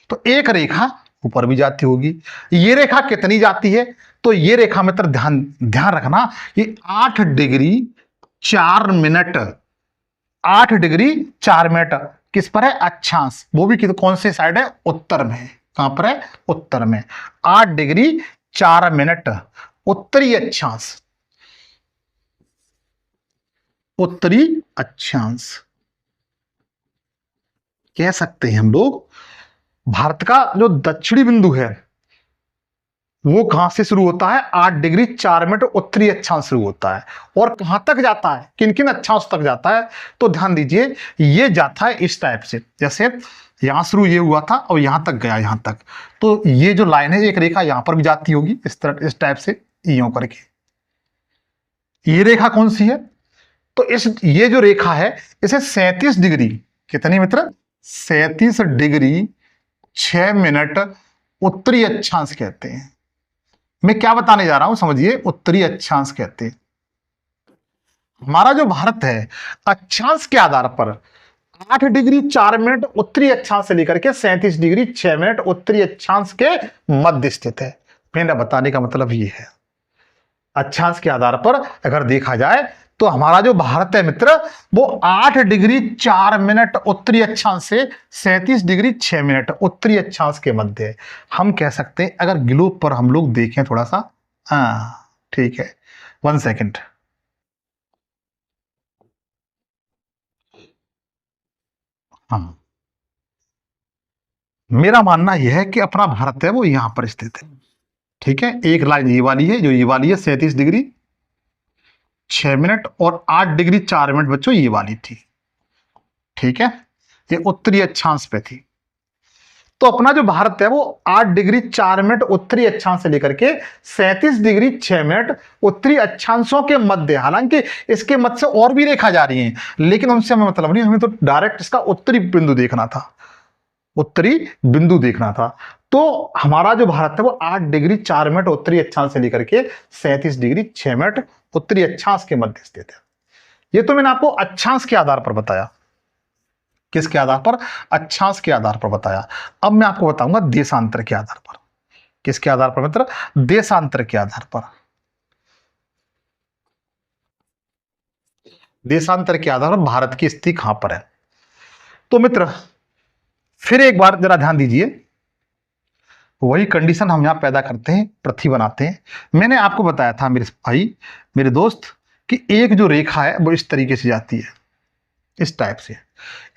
A: तो एक रेखा ऊपर भी जाती होगी। ये रेखा कितनी जाती है? तो ये रेखा मित्र ध्यान ध्यान रखना, ये 8 डिग्री 4 मिनट, 8 डिग्री 4 मिनट किस पर है? अक्षांश। वो भी कौन से साइड है? उत्तर में। कहां पर है? उत्तर में। 8 डिग्री 4 मिनट उत्तरी अक्षांश, उत्तरी अक्षांश कह सकते हैं हम लोग। भारत का जो दक्षिणी बिंदु है वो कहां से शुरू होता है? 8 डिग्री 4 मिनट उत्तरी अक्षांश शुरू होता है। और कहां तक जाता है? किन किन अक्षांश तक जाता है? तो ध्यान दीजिए, ये जाता है इस टाइप से, जैसे यहां शुरू ये हुआ था और यहां तक गया, यहां तक। तो ये जो लाइन है, एक रेखा यहां पर भी जाती होगी इस तरह, इस टाइप से यूं करके। ये रेखा कौन सी है? तो इस ये जो रेखा है इसे 37 डिग्री, कितनी मित्र, 37 डिग्री 6 मिनट उत्तरी अक्षांश कहते हैं। मैं क्या बताने जा रहा हूं समझिए, उत्तरी अक्षांश कहते हैं। हमारा जो भारत है अक्षांश के आधार पर 8 डिग्री 4 मिनट उत्तरी अक्षांश से लेकर के 37 डिग्री 6 मिनट उत्तरी अक्षांश के मध्य स्थित है। मेरा बताने का मतलब ये है, अक्षांश के आधार पर अगर देखा जाए तो हमारा जो भारत है मित्र वो 8 डिग्री 4 मिनट उत्तरी अक्षांश से 37 डिग्री 6 मिनट उत्तरी अक्षांश के मध्य है। हम कह सकते हैं अगर ग्लोब पर हम लोग देखें थोड़ा सा, हाँ ठीक है, 1 सेकेंड। हाँ, मेरा मानना यह है कि अपना भारत है वो यहां पर स्थित है। ठीक है, एक लाइन ये वाली है, जो ये वाली है 37 डिग्री 6 मिनट और 8 डिग्री 4 मिनट बच्चों ये वाली थी। ठीक है, ये उत्तरी अक्षांश पे थी। तो अपना जो भारत है वो 8 डिग्री 4 मिनट उत्तरी अक्षांश से लेकर के 37 डिग्री 6 मिनट उत्तरी अक्षांशों के मध्य। हालांकि इसके मध्य से और भी रेखा जा रही हैं, लेकिन उनसे हमें मतलब नहीं, हमें तो डायरेक्ट इसका उत्तरी बिंदु देखना था, उत्तरी बिंदु देखना था। तो हमारा जो भारत है वो 8 डिग्री 4 मिनट उत्तरी अक्षांश से लेकर के 37 डिग्री 6 मिनट उत्तरी अक्षांश के मध्य स्थित है। ये तो मैंने आपको अक्षांश के आधार पर बताया। किसके आधार पर? अक्षांश के आधार पर बताया। अब मैं आपको बताऊंगा देशांतर के आधार पर। किसके आधार पर मित्र? देशांतर के आधार पर। देशांतर के आधार पर भारत की स्थिति कहां पर है। तो मित्र फिर एक बार जरा ध्यान दीजिए, वही कंडीशन हम यहां पैदा करते हैं, पृथ्वी बनाते हैं। मैंने आपको बताया था मेरे भाई, मेरे दोस्त, कि एक जो रेखा है वो इस तरीके से जाती है, इस टाइप से।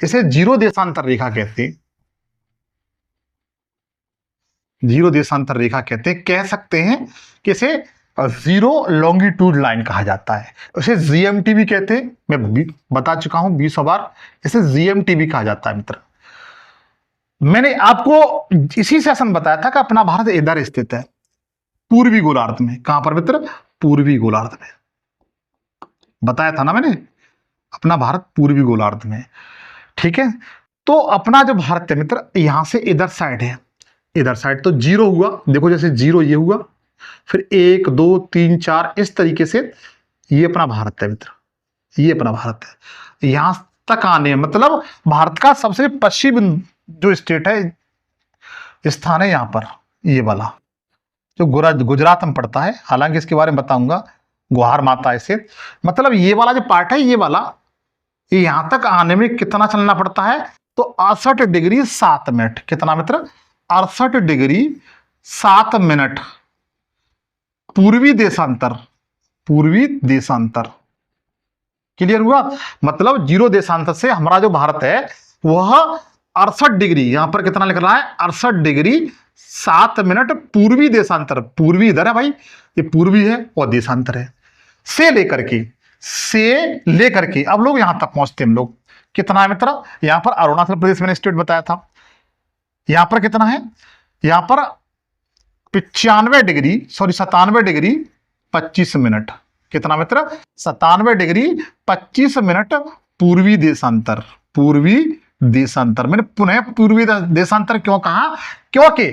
A: इसे जीरो देशांतर रेखा कहते हैं, जीरो देशांतर रेखा कहते हैं। कह सकते हैं कि इसे जीरो लॉन्गिट्यूड लाइन कहा जाता है। इसे जीएमटी भी कहते हैं, मैं बता चुका हूं 20 बार, इसे जीएमटी भी कहा जाता है मित्र। मैंने आपको इसी सेशन बताया था कि अपना भारत इधर स्थित है, पूर्वी गोलार्ध में। कहां पर मित्र? पूर्वी गोलार्ध में। बताया था ना मैंने, अपना भारत पूर्वी गोलार्ध में। ठीक है, तो अपना जो भारत है मित्र यहां से इधर साइड है, इधर साइड तो जीरो हुआ, देखो जैसे जीरो ये हुआ, फिर 1 2 3 4 इस तरीके से ये अपना भारत है मित्र, ये अपना भारत है। यहां तक आने मतलब भारत का सबसे पश्चिम जो स्टेट है, स्थान है यहां पर, ये वाला जो गुजरात में पड़ता है। हालांकि इसके बारे में बताऊंगा, गुहार माता ऐसे, मतलब ये वाला जो पार्ट है, ये वाला, ये यहां तक आने में कितना चलना पड़ता है? तो 68 डिग्री 7 मिनट। कितना मित्र? 68 डिग्री 7 मिनट पूर्वी देशांतर, पूर्वी देशांतर। क्लियर हुआ? मतलब जीरो देशांतर से हमारा जो भारत है वह 68 डिग्री, यहां पर कितना लिख रहा है? 68 डिग्री 7 मिनट पूर्वी देशांतर। पूर्वी इधर है भाई, ये पूर्वी है और देशांतर है, से लेकर के अब लोग यहां तक पहुंचते हैं। हम लोग कितना है मित्र? यहां पर अरुणाचल प्रदेश मैंने स्टेट बताया था, यहां पर कितना है? यहां पर 97 डिग्री 25 मिनट। कितना मित्र? 97 डिग्री 25 मिनट पूर्वी देशांतर, पूर्वी देशांतर। मैंने पुनः पूर्वी देशांतर क्यों कहा? क्योंकि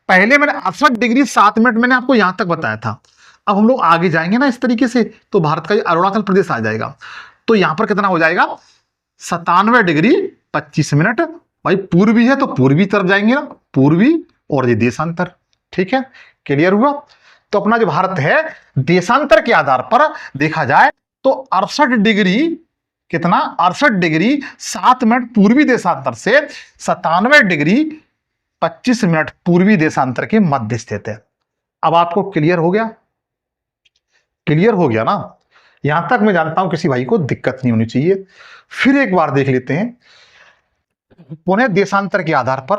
A: पहले मैंने 68 डिग्री 7 मिनट मैंने आपको यहां तक बताया था। अब हम लोग आगे जाएंगे ना इस तरीके से, तो भारत का अरुणाचल प्रदेश आ जाएगा। तो यहां पर कितना हो जाएगा? 97 डिग्री 25 मिनट। भाई पूर्वी है तो पूर्वी तरफ जाएंगे ना, पूर्वी और ये देशांतर। ठीक है, क्लियर हुआ? तो अपना जो भारत है देशांतर के आधार पर देखा जाए तो 68 डिग्री, कितना? 68 डिग्री 7 मिनट पूर्वी देशांतर से 97 डिग्री 25 मिनट पूर्वी देशांतर के मध्य स्थित है। अब आपको क्लियर हो गया? क्लियर हो गया ना? यहां तक मैं जानता हूं किसी भाई को दिक्कत नहीं होनी चाहिए। फिर एक बार देख लेते हैं, पुनः देशांतर के आधार पर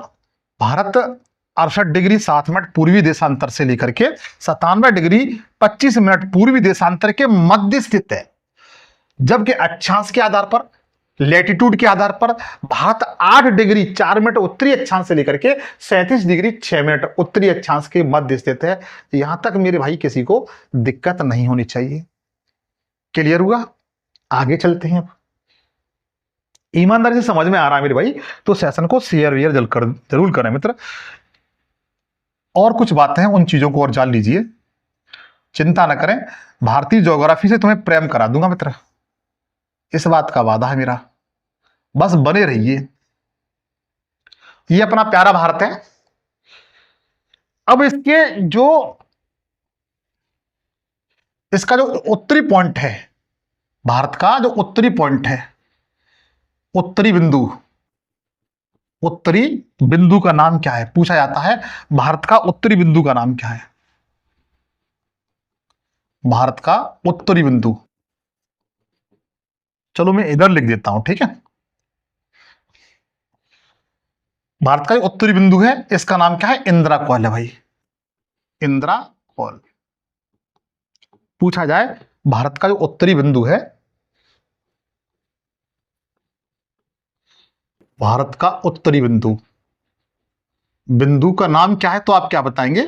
A: भारत 68 डिग्री 7 मिनट पूर्वी देशांतर से लेकर के 97 डिग्री 25 मिनट पूर्वी देशांतर के मध्य स्थित है। जबकि अक्षांश के आधार पर, लैटिट्यूड के आधार पर भारत 8 डिग्री 4 मिनट उत्तरी अक्षांश से लेकर के 37 डिग्री 6 मिनट उत्तरी अक्षांश के मध्य स्थित है। यहां तक मेरे भाई किसी को दिक्कत नहीं होनी चाहिए। क्लियर हुआ? आगे चलते हैं। ईमानदारी से समझ में आ रहा है मेरे भाई तो सेशन को शेयर वेयर जरूर करें मित्र। और कुछ बातें हैं, उन चीजों को और जान लीजिए, चिंता न करें। भारतीय ज्योग्राफी से तुम्हें प्रेम करा दूंगा मित्र, इस बात का वादा है मेरा, बस बने रहिए। ये अपना प्यारा भारत है। अब इसका जो उत्तरी पॉइंट है, भारत का जो उत्तरी पॉइंट है, उत्तरी बिंदु, उत्तरी बिंदु का नाम क्या है पूछा जाता है। भारत का उत्तरी बिंदु का नाम क्या है? भारत का उत्तरी बिंदु, चलो मैं इधर लिख देता हूं, ठीक है। भारत का उत्तरी बिंदु है, इसका नाम क्या है? इंदिरा कॉल है भाई, इंदिरा कॉल। पूछा जाए भारत का जो उत्तरी बिंदु है, भारत का उत्तरी बिंदु, बिंदु का नाम क्या है तो आप क्या बताएंगे?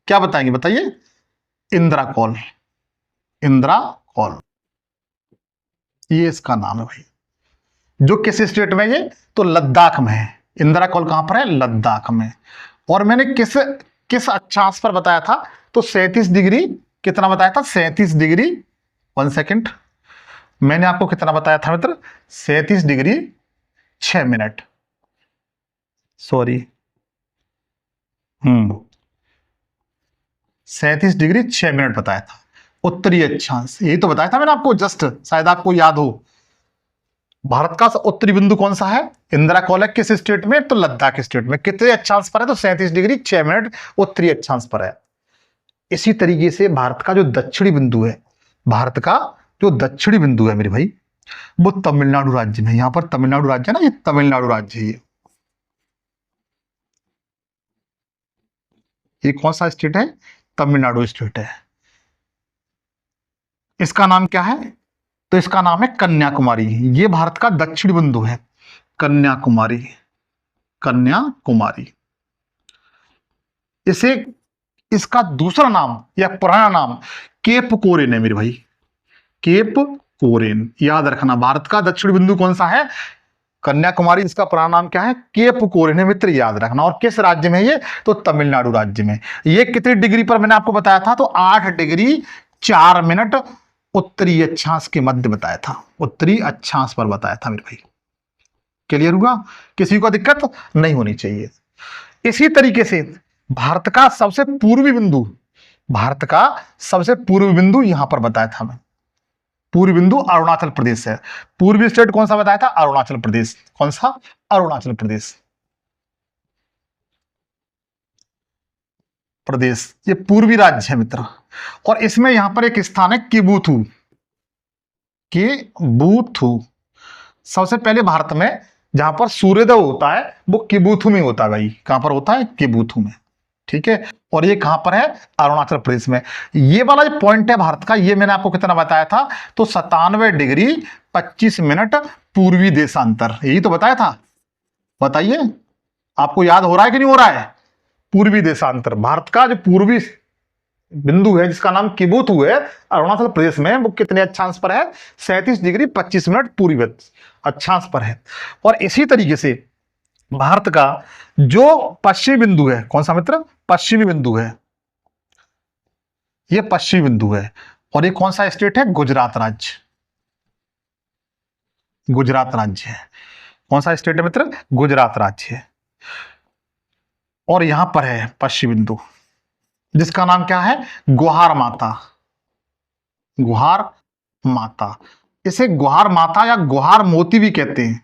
A: क्या बताएंगे बताइए? इंदिरा कॉल, इंदिरा कॉल, ये इसका नाम है भाई। जो किस स्टेट में? ये तो लद्दाख में है। इंदिरा कॉल कहां पर है? लद्दाख में। और मैंने किस किस अक्षांश पर बताया था? तो 37 डिग्री, कितना बताया था? 37 डिग्री, 1 सेकेंड, मैंने आपको कितना बताया था मित्र? 37 degree 6 minute, sorry 37 degree 6 minute बताया था उत्तरी अक्षांश, यही तो बताया था मैंने आपको जस्ट, शायद आपको याद हो। भारत का उत्तरी बिंदु कौन सा है? इंदिरा कॉल है। किस स्टेट में? तो लद्दाख स्टेट में। कितने अक्षांश पर है? तो 37 डिग्री 6 मिनट उत्तरी अक्षांश पर है। इसी तरीके से भारत का जो दक्षिणी बिंदु है, भारत का जो दक्षिणी बिंदु है मेरे भाई, वो तमिलनाडु राज्य में। यहां पर तमिलनाडु राज्य है ना, ये तमिलनाडु राज्य है। ये कौन सा स्टेट है? तमिलनाडु स्टेट है। इसका नाम क्या है? तो इसका नाम है कन्याकुमारी। ये भारत का दक्षिण बिंदु है, कन्याकुमारी, कन्याकुमारी। इसे इसका दूसरा नाम या पुराना नाम केप कोरेन है मेरे भाई, केप कोरेन। याद रखना, भारत का दक्षिण बिंदु कौन सा है? कन्याकुमारी। इसका पुराना नाम क्या है? केप कोरेन है मित्र, याद रखना। और किस राज्य में ये? तो तमिलनाडु राज्य में। ये कितनी डिग्री पर मैंने आपको बताया था? तो 8 डिग्री 4 मिनट उत्तरी अक्षांश के मध्य बताया था, उत्तरी अक्षांश पर बताया था मेरे भाई। क्लियर हुआ? किसी को दिक्कत नहीं होनी चाहिए। इसी तरीके से भारत का सबसे पूर्वी बिंदु, भारत का सबसे पूर्वी बिंदु यहां पर बताया था मैं। पूर्वी बिंदु अरुणाचल प्रदेश है। पूर्वी स्टेट कौन सा बताया था? अरुणाचल प्रदेश। कौन सा? अरुणाचल प्रदेश, प्रदेश, ये पूर्वी राज्य है मित्र। और इसमें यहां पर एक स्थान है किबुथु, किबुथु। सबसे पहले भारत में जहां पर सूर्योदय होता है वो किबुथु में होता है भाई। कहां पर होता है? किबुथु में, ठीक है। और ये कहां पर है? अरुणाचल प्रदेश में। ये वाला जो पॉइंट है भारत का, ये मैंने आपको कितना बताया था? तो 97 डिग्री 25 मिनट पूर्वी देशांतर, यही तो बताया था। बताइए आपको याद हो रहा है कि नहीं हो रहा है? पूर्वी देशांतर, भारत का जो पूर्वी बिंदु है जिसका नाम किबुथु है अरुणाचल प्रदेश में, वो कितने अक्षांश पर है? 37 डिग्री 25 मिनट पूर्वी अक्षांश पर है। और इसी तरीके से भारत का जो पश्चिमी बिंदु है, कौन सा मित्र? पश्चिमी बिंदु है, ये पश्चिमी बिंदु है। और ये कौन सा स्टेट है? गुजरात राज्य, गुजरात राज्य है। कौन सा स्टेट है मित्र? गुजरात राज्य है। और यहां पर है पश्चिमी बिंदु जिसका नाम क्या है? गुहार माता, गुहार माता। इसे गुहार माता या गुहार मोती भी कहते हैं,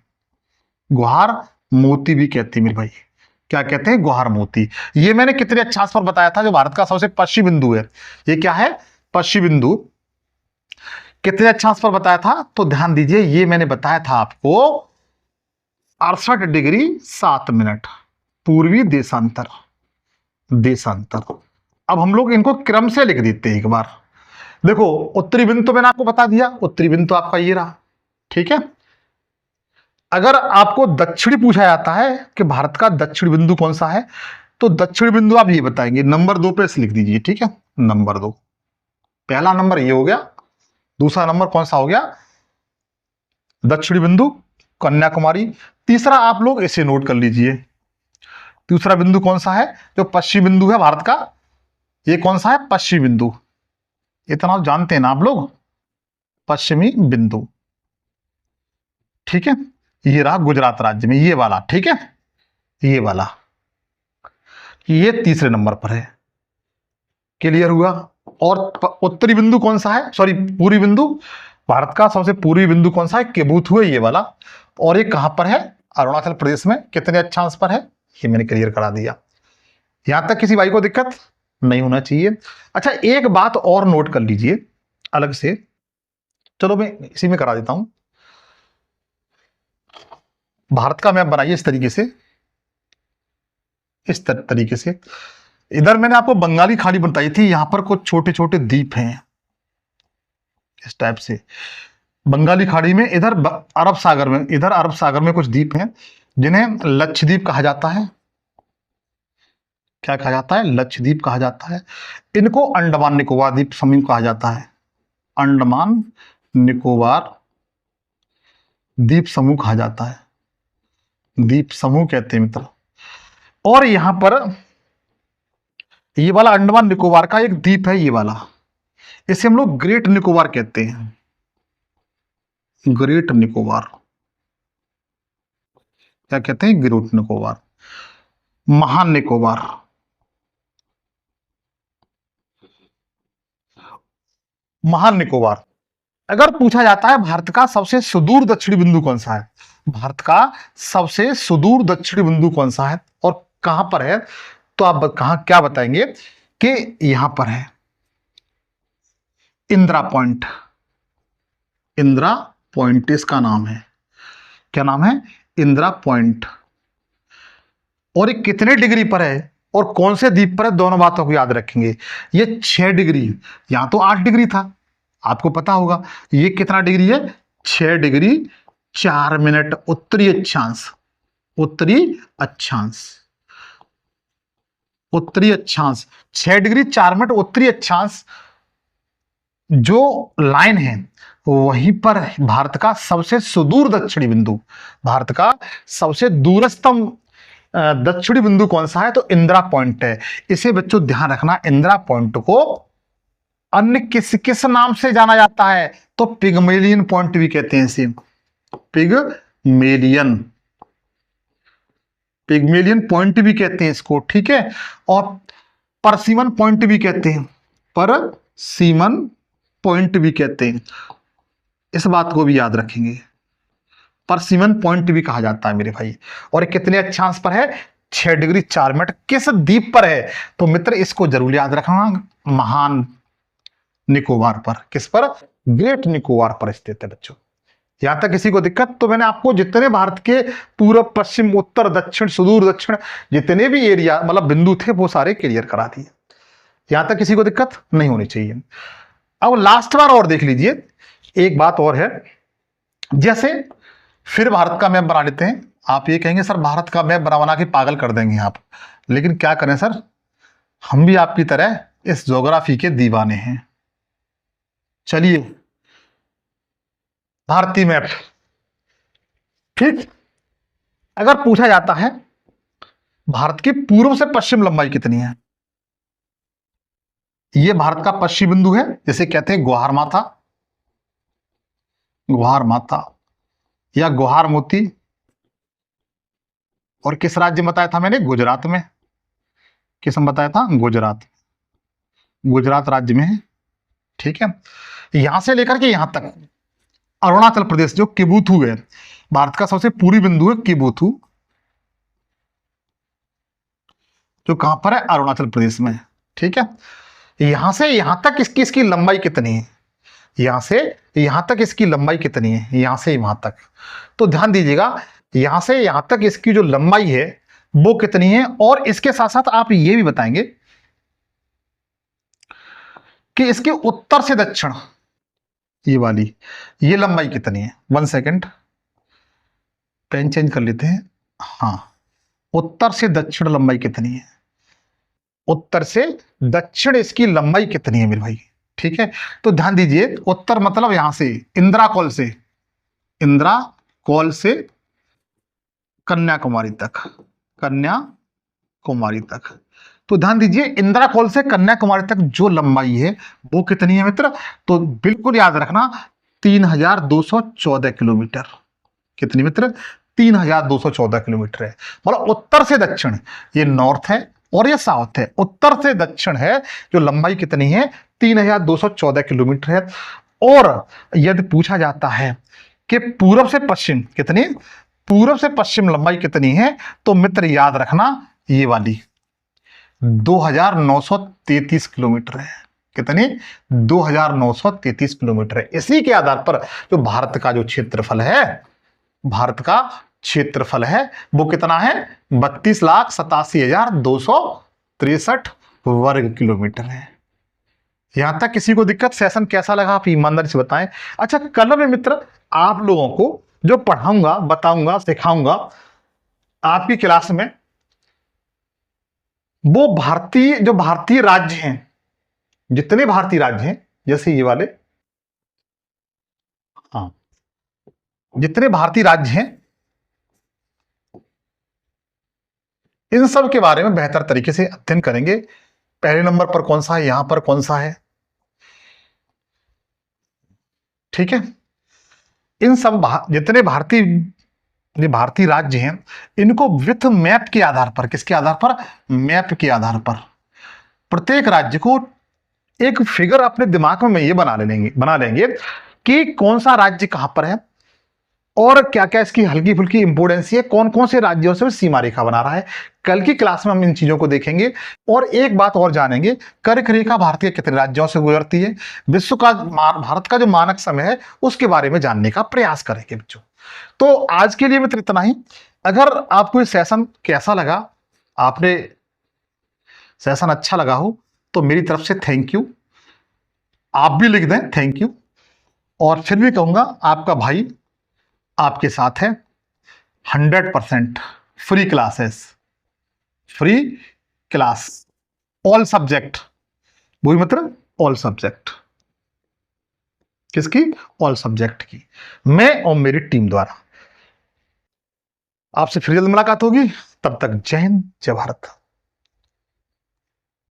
A: गुहार मोती भी कहते हैं मेरे भाई। क्या कहते हैं? गुहार मोती। ये मैंने कितने अक्षांश पर बताया था? जो भारत का सबसे पश्चिमी बिंदु है, ये क्या है? पश्चिमी बिंदु। कितने अक्षांश पर बताया था? तो ध्यान दीजिए, ये मैंने बताया था आपको 68 डिग्री 7 मिनट पूर्वी देशांतर, देशांतर। अब हम लोग इनको क्रम से लिख देते हैं एक बार। देखो उत्तरी बिंदु तो मैंने आपको बता दिया, उत्तरी बिंदु तो आपका ये रहा, ठीक है। अगर आपको दक्षिणी पूछा जाता है कि भारत का दक्षिण बिंदु कौन सा है, तो दक्षिण बिंदु आप ये बताएंगे, नंबर 2 पे लिख दीजिए, ठीक है। नंबर 2, पहला नंबर ये हो गया। दूसरा नंबर कौन सा हो गया? दक्षिणी बिंदु कन्याकुमारी। तीसरा आप लोग इसे नोट कर लीजिए, दूसरा बिंदु कौन सा है, जो पश्चिम बिंदु है भारत का, ये कौन सा है, पश्चिमी बिंदु। इतना जानते हैं ना आप लोग, पश्चिमी बिंदु, ठीक है। ये रहा गुजरात राज्य में ये वाला, ठीक है, ये वाला, ये तीसरे नंबर पर है। क्लियर हुआ। और उत्तरी बिंदु कौन सा है, सॉरी पूर्वी बिंदु, भारत का सबसे पूर्वी बिंदु कौन सा है, केबुथु है ये वाला। और ये कहां पर है, अरुणाचल प्रदेश में। कितने अक्षांश पर है, ये मैंने क्लियर करा दिया। यहां तक किसी भाई को दिक्कत नहीं होना चाहिए। अच्छा एक बात और नोट कर लीजिए अलग से, चलो मैं इसी में करा देता हूं। भारत का मैप बनाइए इस तरीके से, इस तरीके से। इधर मैंने आपको बंगाली खाड़ी बताई थी, यहां पर कुछ छोटे छोटे द्वीप हैं इस टाइप से, बंगाली खाड़ी में। इधर अरब सागर में, इधर अरब सागर में कुछ द्वीप हैं जिन्हें लक्षद्वीप कहा जाता है। क्या कहा जाता है, लक्षद्वीप कहा जाता है। इनको अंडमान निकोबार द्वीप समूह कहा जाता है, अंडमान निकोबार द्वीप समूह कहा जाता है, द्वीप समूह कहते हैं मित्र। और यहां पर ये वाला अंडमान निकोबार का एक द्वीप है, ये वाला, इसे हम लोग ग्रेट निकोबार कहते हैं, ग्रेट निकोबार। क्या कहते हैं, ग्रेट निकोबार, महान निकोबार, महान निकोबार। अगर पूछा जाता है भारत का सबसे सुदूर दक्षिणी बिंदु कौन सा है, भारत का सबसे सुदूर दक्षिणी बिंदु कौन सा है और कहां पर है, तो आप कहां क्या बताएंगे कि यहां पर है, इंदिरा पॉइंट, इंदिरा पॉइंट इसका नाम है। क्या नाम है, इंदिरा पॉइंट। और ये कितने डिग्री पर है और कौन से द्वीप पर है, दोनों बातों को याद रखेंगे। ये 6 डिग्री, यहां तो 8 डिग्री था, आपको पता होगा। ये कितना डिग्री है, 6 डिग्री 4 मिनट उत्तरी अक्षांश, उत्तरी अक्षांश, उत्तरी अक्षांश 6 डिग्री 4 मिनट उत्तरी अक्षांश जो लाइन है वहीं पर भारत का सबसे सुदूर दक्षिणी बिंदु, भारत का सबसे दूरस्थम दक्षिणी बिंदु कौन सा है, तो इंदिरा पॉइंट है। इसे बच्चों ध्यान रखना, इंदिरा पॉइंट को अन्य किस किस नाम से जाना जाता है, तो पिगमेलियन पॉइंट भी कहते हैं इसे, पिगमेलियन, पिगमेलियन पॉइंट भी कहते हैं इसको, ठीक है। और परसिमन पॉइंट भी कहते हैं, परसिमन पॉइंट भी कहते हैं, इस बात को भी याद रखेंगे, परसिमन पॉइंट भी कहा जाता है मेरे भाई। और कितने अक्षांश पर है, 6 डिग्री 4 मिनट। किस द्वीप पर है, तो मित्र इसको जरूर याद रखना, महान निकोबार पर। किस पर, ग्रेट निकोबार पर स्थित है बच्चों। यहां तक किसी को दिक्कत, तो मैंने आपको जितने भारत के पूर्व पश्चिम उत्तर दक्षिण सुदूर दक्षिण जितने भी एरिया मतलब बिंदु थे वो सारे क्लियर करा दिए। यहां तक किसी को दिक्कत नहीं होनी चाहिए। अब लास्ट बार और देख लीजिए, एक बात और है, जैसे फिर भारत का मैप बना लेते हैं। आप ये कहेंगे सर भारत का मैप बना के पागल कर देंगे आप, लेकिन क्या करें सर, हम भी आपकी तरह इस ज्योग्राफी के दीवाने हैं। चलिए भारतीय मैप, ठीक। अगर पूछा जाता है भारत की पूर्व से पश्चिम लंबाई कितनी है, यह भारत का पश्चिम बिंदु है, जिसे कहते हैं गुहार माथा, गुहार माथा या गुहार मोती। और किस राज्य में बताया था मैंने, गुजरात में। किस में बताया था, गुजरात, गुजरात राज्य में है, ठीक है। यहां से लेकर के यहां तक अरुणाचल प्रदेश जो केबुथु है, भारत का सबसे पूर्वी बिंदु है केबुथु, जो कहां पर है, अरुणाचल प्रदेश में, ठीक है। यहां से यहां तक इसकी इसकी लंबाई कितनी है, यहां से यहां तक इसकी लंबाई कितनी है, यहां से वहां तक। तो ध्यान दीजिएगा, यहां से यहां तक इसकी जो लंबाई है वो कितनी है। और इसके साथ साथ आप ये भी बताएंगे कि इसके उत्तर से दक्षिण ये वाली ये लंबाई कितनी है। 1 सेकेंड, पेन चेंज कर लेते हैं। हाँ, उत्तर से दक्षिण लंबाई कितनी है, उत्तर से दक्षिण इसकी लंबाई कितनी है मेरे भाई, ठीक है। तो ध्यान दीजिए, उत्तर मतलब यहां से इंदिरा कॉल से, इंदिरा कॉल से कन्याकुमारी तक, कन्याकुमारी तक। तो ध्यान दीजिए, इंदिरा कॉल से कन्याकुमारी तक जो लंबाई है वो कितनी है मित्र? तो बिल्कुल याद रखना 3214 किलोमीटर। कितनी मित्र? 3214 किलोमीटर है। मतलब उत्तर से दक्षिण, ये नॉर्थ है और ये साउथ है, उत्तर से दक्षिण है जो लंबाई कितनी है? 3214 किलोमीटर है। और यदि पूछा जाता है कि पूर्व से पश्चिम कितनी, पूर्व से पश्चिम लंबाई कितनी है, तो मित्र याद रखना ये वाली 2933 किलोमीटर है। कितनी? 2933 किलोमीटर है। इसी के आधार पर जो भारत का जो क्षेत्रफल है, भारत का क्षेत्रफल है वो कितना है? 32,87,263 वर्ग किलोमीटर है। यहां तक किसी को दिक्कत? सेशन कैसा लगा आप ईमानदारी से बताएं। अच्छा, कल में मित्र आप लोगों को जो पढ़ाऊंगा, बताऊंगा, सिखाऊंगा आपकी क्लास में, वो भारतीय राज्य हैं, जितने भारतीय राज्य हैं, जैसे ये वाले, हाँ, जितने भारतीय राज्य हैं, इन सब के बारे में बेहतर तरीके से अध्ययन करेंगे। पहले नंबर पर कौन सा है, यहां पर कौन सा है, ठीक है। इन सब जितने भारतीय राज्य हैं, इनको विथ मैप के आधार पर, किसके आधार पर? मैप के आधार पर प्रत्येक राज्य को एक फिगर अपने दिमाग में ये बना लेंगे कि कौन सा राज्य कहां पर है और क्या क्या इसकी हल्की फुल्की इंपोर्टेंस है, कौन कौन से राज्यों से सीमा रेखा बना रहा है। कल की क्लास में हम इन चीजों को देखेंगे। और एक बात और जानेंगे, कर्क रेखा भारत के कितने राज्यों से गुजरती है, विश्व का भारत का जो मानक समय है उसके बारे में जानने का प्रयास करेंगे बच्चों। तो आज के लिए मित्र इतना ही। अगर आपको ये सेशन कैसा लगा, आपने सेशन अच्छा लगा हो, तो मेरी तरफ से थैंक यू। आप भी लिख दें थैंक यू। और फिर भी कहूंगा, आपका भाई आपके साथ है। 100% free classes, free class, all subject, वही मतलब ऑल सब्जेक्ट, किसकी? ऑल सब्जेक्ट की, मैं और मेरी टीम द्वारा। आपसे फिर जल्द मुलाकात होगी, तब तक जय हिंद, जय भारत।